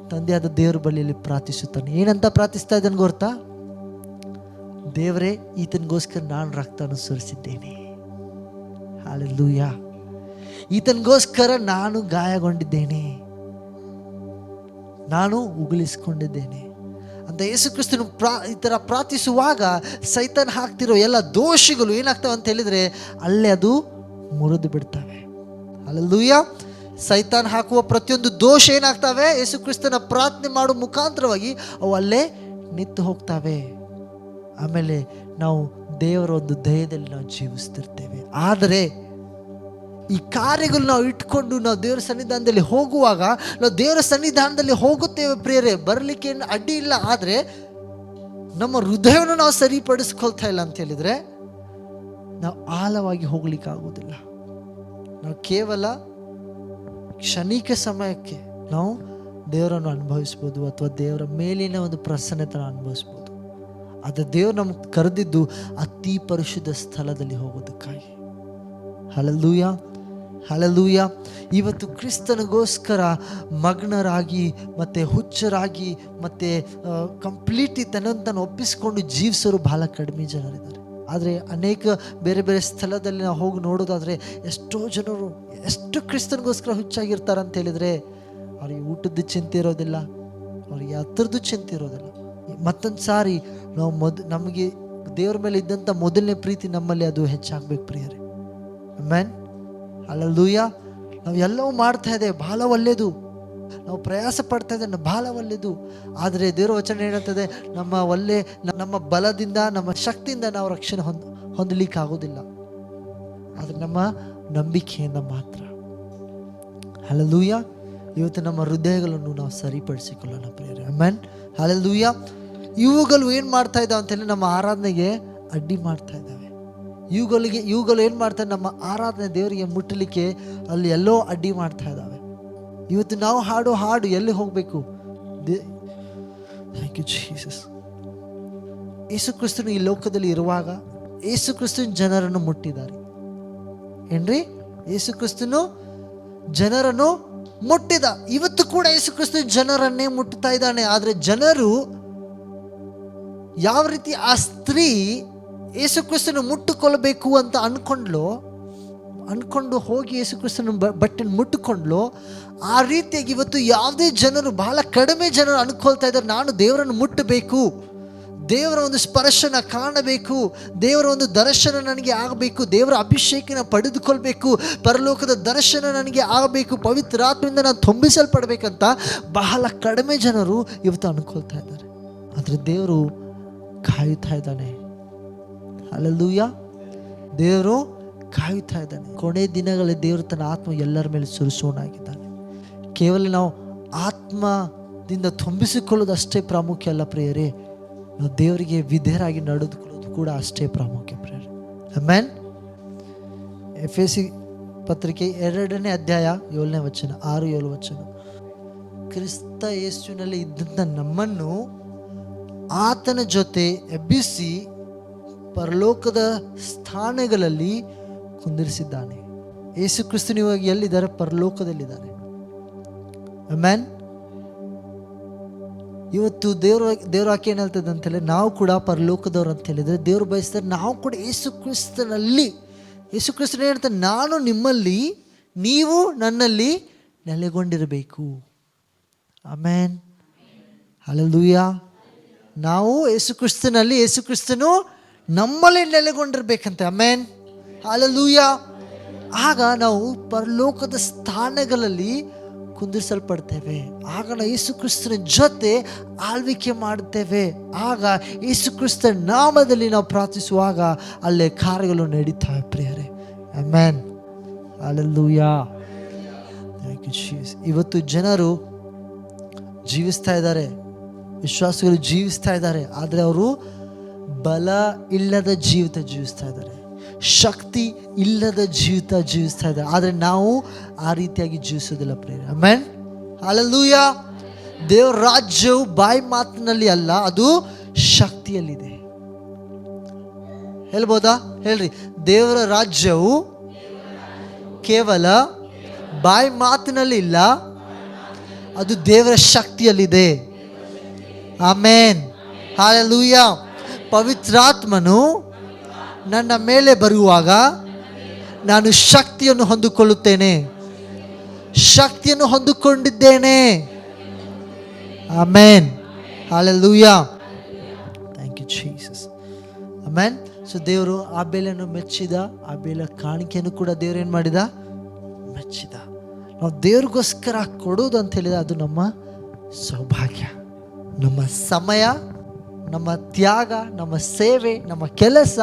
ತಂದೆಯಾದ ದೇವರ ಬಳಿಯಲ್ಲಿ ಪ್ರಾರ್ಥಿಸುತ್ತಾನೆ. ಏನಂತ ಪ್ರಾರ್ಥಿಸ್ತಾ ಇದ್ದಾನೆ ಗೊತ್ತಾ? ದೇವರೇ, ಈತನಿಗೋಸ್ಕರ ನಾನು ರಕ್ತವನ್ನು ಸುರಿಸಿದ್ದೇನೆ. ಹಲ್ಲೆಲೂಯಾ. ಈತನಿಗೋಸ್ಕರ ನಾನು ಗಾಯಗೊಂಡಿದ್ದೇನೆ, ನಾನು ಉಗುಳಿಸಿಕೊಂಡಿದ್ದೇನೆ ಅಂತ ಯೇಸು ಕ್ರಿಸ್ತನು ಈ ಥರ ಪ್ರಾರ್ಥಿಸುವಾಗ ಸೈತಾನ ಹಾಕ್ತಿರೋ ಎಲ್ಲ ದೋಷಗಳು ಏನಾಗ್ತವೆ ಅಂತ ಹೇಳಿದ್ರೆ ಅಲ್ಲೇ ಅದು ಮುರಿದು ಬಿಡ್ತವೆ. ಹಲ್ಲೆಲೂಯಾ. ಸೈತಾನ್ ಹಾಕುವ ಪ್ರತಿಯೊಂದು ದೋಷ ಏನಾಗ್ತವೆ? ಯೇಸು ಕ್ರಿಸ್ತನ ಪ್ರಾರ್ಥನೆ ಮಾಡುವ ಮುಖಾಂತರವಾಗಿ ಅವು ಅಲ್ಲೇ ನಿಂತು ಹೋಗ್ತವೆ. ಆಮೇಲೆ ನಾವು ದೇವರ ಒಂದು ದಯದಲ್ಲಿ ನಾವು ಜೀವಿಸ್ತಿರ್ತೇವೆ. ಆದರೆ ಈ ಕಾರ್ಯಗಳು ನಾವು ಇಟ್ಕೊಂಡು ನಾವು ದೇವರ ಸನ್ನಿಧಾನದಲ್ಲಿ ಹೋಗುವಾಗ, ನಾವು ದೇವರ ಸನ್ನಿಧಾನದಲ್ಲಿ ಹೋಗುತ್ತೇವೆ ಪ್ರಿಯರೇ, ಬರಲಿಕ್ಕೆ ಏನು ಅಡ್ಡಿ ಇಲ್ಲ. ಆದರೆ ನಮ್ಮ ಹೃದಯವನ್ನು ನಾವು ಸರಿಪಡಿಸ್ಕೊಳ್ತಾ ಇಲ್ಲ ಅಂತ ಹೇಳಿದರೆ ನಾವು ಆಳವಾಗಿ ಹೋಗ್ಲಿಕ್ಕೆ ಆಗೋದಿಲ್ಲ. ನಾವು ಕೇವಲ ಕ್ಷಣಿಕ ಸಮಯಕ್ಕೆ ನಾವು ದೇವರನ್ನು ಅನುಭವಿಸ್ಬೋದು, ಅಥವಾ ದೇವರ ಮೇಲಿನ ಒಂದು ಪ್ರಸನ್ನತೆ ಅನುಭವಿಸ್ಬೋದು. ಆದರೆ ದೇವರು ನಮ್ಗೆ ಕರೆದಿದ್ದು ಅತಿ ಪರಿಶುದ್ಧ ಸ್ಥಳದಲ್ಲಿ ಹೋಗೋದಕ್ಕಾಗಿ. Hallelujah, hallelujah. ಇವತ್ತು ಕ್ರಿಸ್ತನಿಗೋಸ್ಕರ ಮಗ್ನರಾಗಿ ಮತ್ತು ಹುಚ್ಚರಾಗಿ ಮತ್ತು ಕಂಪ್ಲೀಟ್ಲಿ ತನ್ನನ್ನು ಒಪ್ಪಿಸಿಕೊಂಡು ಜೀವಿಸೋರು ಬಹಳ ಕಡಿಮೆ ಜನರಿದ್ದಾರೆ. ಆದರೆ ಅನೇಕ ಬೇರೆ ಬೇರೆ ಸ್ಥಳದಲ್ಲಿ ನಾವು ಹೋಗಿ ನೋಡೋದಾದರೆ ಎಷ್ಟೋ ಜನರು ಎಷ್ಟು ಕ್ರಿಸ್ತನಿಗೋಸ್ಕರ ಹುಚ್ಚಾಗಿರ್ತಾರೆ ಅಂತ ಹೇಳಿದರೆ ಅವ್ರಿಗೆ ಊಟದ ಚಿಂತೆ ಇರೋದಿಲ್ಲ, ಅವ್ರಿಗೆ ಹತ್ತಿರದ್ದು ಚಿಂತೆ ಇರೋದಿಲ್ಲ. ಮತ್ತೊಂದು ಸಾರಿ ನಾವು ನಮಗೆ ದೇವ್ರ ಮೇಲೆ ಇದ್ದಂಥ ಮೊದಲನೇ ಪ್ರೀತಿ ನಮ್ಮಲ್ಲಿ ಅದು ಹೆಚ್ಚಾಗಬೇಕು ಪ್ರಿಯರೇ. ಆಮೆನ್. ಹಲ್ಲೆಲೂಯಾ. ನಾವು ಎಲ್ಲವೂ ಮಾಡ್ತಾ ಇದ್ದೇವೆ, ಬಹಳ ಒಳ್ಳೆಯದು. ನಾವು ಪ್ರಯಾಸ ಪಡ್ತಾ ಇದ್ದೇವೆ, ಬಹಳ ಒಳ್ಳೆಯದು. ಆದರೆ ದೇವರ ವಚನ ಹೇಳುತ್ತದೆ, ನಮ್ಮ ಬಲದಿಂದ, ನಮ್ಮ ಶಕ್ತಿಯಿಂದ ನಾವು ರಕ್ಷಣೆ ಹೊಂದಲಿಕ್ಕೆ ಆಗೋದಿಲ್ಲ. ಆದರೆ ನಮ್ಮ ನಂಬಿಕೆಯಿಂದ ಮಾತ್ರ. ಹಲ್ಲೆಲೂಯಾ. ಇವತ್ತು ನಮ್ಮ ಹೃದಯಗಳನ್ನು ನಾವು ಸರಿಪಡಿಸಿಕೊಳ್ಳೋಣ ಪ್ರಿಯರೇ. ಆಮೆನ್. ಹಲ್ಲೆಲೂಯಾ. ಇವುಗಳು ಏನು ಮಾಡ್ತಾ ಇದ್ದಾವೆ ಅಂತೇಳಿ ನಮ್ಮ ಆರಾಧನೆಗೆ ಅಡ್ಡಿ ಮಾಡ್ತಾ ಇದ್ದಾವೆ. ಇವುಗಳು ಏನು ಮಾಡ್ತಾರೆ, ನಮ್ಮ ಆರಾಧನೆ ದೇವರಿಗೆ ಮುಟ್ಟಲಿಕ್ಕೆ ಅಲ್ಲಿ ಎಲ್ಲೋ ಅಡ್ಡಿ ಮಾಡ್ತಾ ಇದ್ದಾವೆ. ಇವತ್ತು ನಾವು ಹಾಡು ಎಲ್ಲಿ ಹೋಗಬೇಕು? Thank you Jesus. ಯೇಸು ಕ್ರಿಸ್ತನು ಈ ಲೋಕದಲ್ಲಿ ಇರುವಾಗ ಯೇಸು ಕ್ರಿಸ್ತನ ಜನರನ್ನು ಮುಟ್ಟಿದ್ದಾರೆ. ಏನ್ರಿ? ಯೇಸು ಕ್ರಿಸ್ತನು ಜನರನ್ನು ಮುಟ್ಟಿದ. ಇವತ್ತು ಕೂಡ ಯೇಸು ಕ್ರಿಸ್ತನ ಜನರನ್ನೇ ಮುಟ್ಟುತ್ತಾ ಇದ್ದಾನೆ. ಆದರೆ ಜನರು ಯಾವ ರೀತಿ ಆ ಸ್ತ್ರೀ ಯೇಸು ಕ್ರಿಸ್ತನ ಮುಟ್ಟುಕೊಳ್ಬೇಕು ಅಂತ ಅನ್ಕೊಂಡು ಹೋಗಿ ಯೇಸು ಕ್ರಿಸ್ತನ ಬಟ್ಟೆನ ಮುಟ್ಟುಕೊಂಡ್ಲು, ಆ ರೀತಿಯಾಗಿ ಇವತ್ತು ಯಾವುದೇ ಜನರು, ಬಹಳ ಕಡಿಮೆ ಜನರು ಅನ್ಕೊಳ್ತಾ ಇದ್ದಾರೆ, ನಾನು ದೇವರನ್ನು ಮುಟ್ಟಬೇಕು, ದೇವರ ಒಂದು ಸ್ಪರ್ಶನ ಕಾಣಬೇಕು, ದೇವರ ಒಂದು ದರ್ಶನ ನನಗೆ ಆಗಬೇಕು, ದೇವರ ಅಭಿಷೇಕನ ಪಡೆದುಕೊಳ್ಬೇಕು, ಪರಲೋಕದ ದರ್ಶನ ನನಗೆ ಆಗಬೇಕು, ಪವಿತ್ರಾತ್ಮದಿಂದ ನಾನು ತುಂಬಿಸಲ್ಪಡಬೇಕಂತ ಬಹಳ ಕಡಿಮೆ ಜನರು ಇವತ್ತು ಅನ್ಕೊಳ್ತಾ ಇದ್ದಾರೆ. ಆದರೆ ದೇವರು ಕಾಯುತ್ತಾ ಇದ್ದಾನೆ. ಹಲ್ಲೆಲೂಯಾ. ದೇವರು ಕಾಯುತ್ತಾ ಇದ್ದಾನೆ. ಕೊನೆ ದಿನಗಳಲ್ಲಿ ದೇವರು ತನ್ನ ಆತ್ಮ ಎಲ್ಲರ ಮೇಲೆ ಸುರಿಸೋನಾಗಿದ್ದಾನೆ. ಕೇವಲ ನಾವು ಆತ್ಮದಿಂದ ತುಂಬಿಸಿಕೊಳ್ಳೋದು ಅಷ್ಟೇ ಪ್ರಾಮುಖ್ಯ ಅಲ್ಲ ಪ್ರಿಯರೇ, ನಾವು ದೇವರಿಗೆ ವಿಧೇಯರಾಗಿ ನಡೆದುಕೊಳ್ಳೋದು ಕೂಡ ಅಷ್ಟೇ ಪ್ರಾಮುಖ್ಯ ಪ್ರಿಯರೇ. ಆಮೆನ್. ಎಫೆಸಿ ಪತ್ರಿಕೆ 2ನೇ ಅಧ್ಯಾಯ 7ನೇ ವಚನ, 6-7 ವಚನ. ಕ್ರಿಸ್ತ ಯೇಸುವಿನಲ್ಲಿ ಇದ್ದಂಥ ನಮ್ಮನ್ನು ಆತನ ಜೊತೆ ಎಬ್ಬಿಸಿ ಪರಲೋಕದ ಸ್ಥಾನಗಳಲ್ಲಿ ಕುಂದಿರಿಸಿದ್ದಾನೆ. ಯೇಸು ಕ್ರಿಸ್ತನು ಇವಾಗ ಎಲ್ಲಿದ್ದಾರೆ? ಪರಲೋಕದಲ್ಲಿದ್ದಾರೆ. ಆಮೆನ್. ಇವತ್ತು ದೇವ್ರ ವಾಕ್ಯ ಏನು ಹೇಳ್ತದೆ ಅಂತೇಳಿ, ನಾವು ಕೂಡ ಪರಲೋಕದವ್ರು ಅಂತ ಹೇಳಿದರೆ ದೇವ್ರು ಬಯಸ್ತಾರೆ ನಾವು ಕೂಡ ಯೇಸು ಕ್ರಿಸ್ತನಲ್ಲಿ. ಯೇಸು ಕ್ರಿಸ್ತನು ಹೇಳ್ತಾರೆ, ನಾನು ನಿಮ್ಮಲ್ಲಿ, ನೀವು ನನ್ನಲ್ಲಿ ನೆಲೆಗೊಂಡಿರಬೇಕು. ಆಮೆನ್. ಹಲ್ಲೆಲೂಯಾ. ನಾವು ಯೇಸು ಕ್ರಿಸ್ತನಲ್ಲಿ, ಯೇಸು ಕ್ರಿಸ್ತನು ನಮ್ಮಲ್ಲಿ ನೆಲೆಗೊಂಡಿರ್ಬೇಕಂತೆ. ಆಮೆನ್. ಹಲ್ಲೆಲೂಯಾ. ಆಗ ನಾವು ಪರಲೋಕದ ಸ್ಥಾನಗಳಲ್ಲಿ ಕುಂದಿರಿಸಲ್ಪಡ್ತೇವೆ. ಆಗ ನಾವು ಯೇಸು ಕ್ರಿಸ್ತನ ಜೊತೆ ಆಳ್ವಿಕೆ ಮಾಡುತ್ತೇವೆ. ಆಗ ಯೇಸು ಕ್ರಿಸ್ತನ ನಾಮದಲ್ಲಿ ನಾವು ಪ್ರಾರ್ಥಿಸುವಾಗ ಅಲ್ಲೇ ಕಾರ್ಯಗಳು ನಡೀತಾವೆ ಪ್ರಿಯರೇ. Amen. Hallelujah. Thank you Jesus. ಇವತ್ತು ಜನರು ಜೀವಿಸ್ತಾ ಇದ್ದಾರೆ, ವಿಶ್ವಾಸಿಗಳು ಜೀವಿಸ್ತಾ ಇದ್ದಾರೆ, ಆದರೆ ಅವರು ಬಲ ಇಲ್ಲದ ಜೀವಿತ ಜೀವಿಸ್ತಾ ಇದ್ದಾರೆ, ಶಕ್ತಿ ಇಲ್ಲದ ಜೀವಿತ ಜೀವಿಸ್ತಾ ಇದ್ದಾರೆ. ಆದರೆ ನಾವು ಆ ರೀತಿಯಾಗಿ ಜೀವಿಸೋದಿಲ್ಲ ಪ್ರಿಯರೇ. ಆಮೆನ್. ಹಲ್ಲೆಲೂಯಾ. ದೇವರ ರಾಜ್ಯವು ಬಾಯಿ ಮಾತಿನಲ್ಲಿ ಅಲ್ಲ, ಅದು ಶಕ್ತಿಯಲ್ಲಿದೆ. ಹೇಳ್ಬೋದಾ? ಹೇಳ್ರಿ. ದೇವರ ರಾಜ್ಯವು ಕೇವಲ ಬಾಯಿ ಮಾತಿನಲ್ಲಿ ಇಲ್ಲ, ಅದು ದೇವರ ಶಕ್ತಿಯಲ್ಲಿದೆ. ಆಮೆನ್. ಹಲ್ಲೆಲೂಯಾ. ಪವಿತ್ರಾತ್ಮನು ನನ್ನ ಮೇಲೆ ಬರುವಾಗ ನಾನು ಶಕ್ತಿಯನ್ನು ಹೊಂದಿಕೊಳ್ಳುತ್ತೇನೆ, ಶಕ್ತಿಯನ್ನು ಹೊಂದಿಕೊಂಡಿದ್ದೇನೆ. Amen. Hallelujah. Thank you Jesus. Amen. So ದೇವರು ಆಬೇಲನ್ನು ಮೆಚ್ಚಿದ, ಆಬೇಲ ಕಾಣಿಕೆಯನ್ನು ಕೂಡ ದೇವರು ಏನು ಮಾಡಿದ? ಮೆಚ್ಚಿದ. ನಾವು ದೇವ್ರಿಗೋಸ್ಕರ ಕೊಡೋದು ಅಂತ ಹೇಳಿದ್ರೆ ಅದು ನಮ್ಮ ಸೌಭಾಗ್ಯ. ನಮ್ಮ ಸಮಯ, ನಮ್ಮ ತ್ಯಾಗ, ನಮ್ಮ ಸೇವೆ, ನಮ್ಮ ಕೆಲಸ,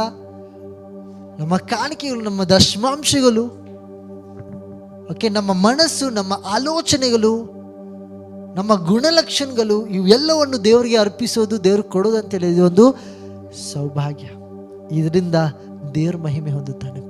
ನಮ್ಮ ಕಾಣಿಕೆಗಳು, ನಮ್ಮ ದಶಮಾಂಶಗಳು, ಓಕೆ, ನಮ್ಮ ಮನಸ್ಸು, ನಮ್ಮ ಆಲೋಚನೆಗಳು, ನಮ್ಮ ಗುಣಲಕ್ಷಣಗಳು, ಇವೆಲ್ಲವನ್ನು ದೇವರಿಗೆ ಅರ್ಪಿಸೋದು, ದೇವ್ರಿಗೆ ಕೊಡೋದು ಅಂತೇಳಿ ಇದು ಒಂದು ಸೌಭಾಗ್ಯ. ಇದರಿಂದ ದೇವ್ರ ಮಹಿಮೆ ಹೊಂದುತ್ತಾನೆ.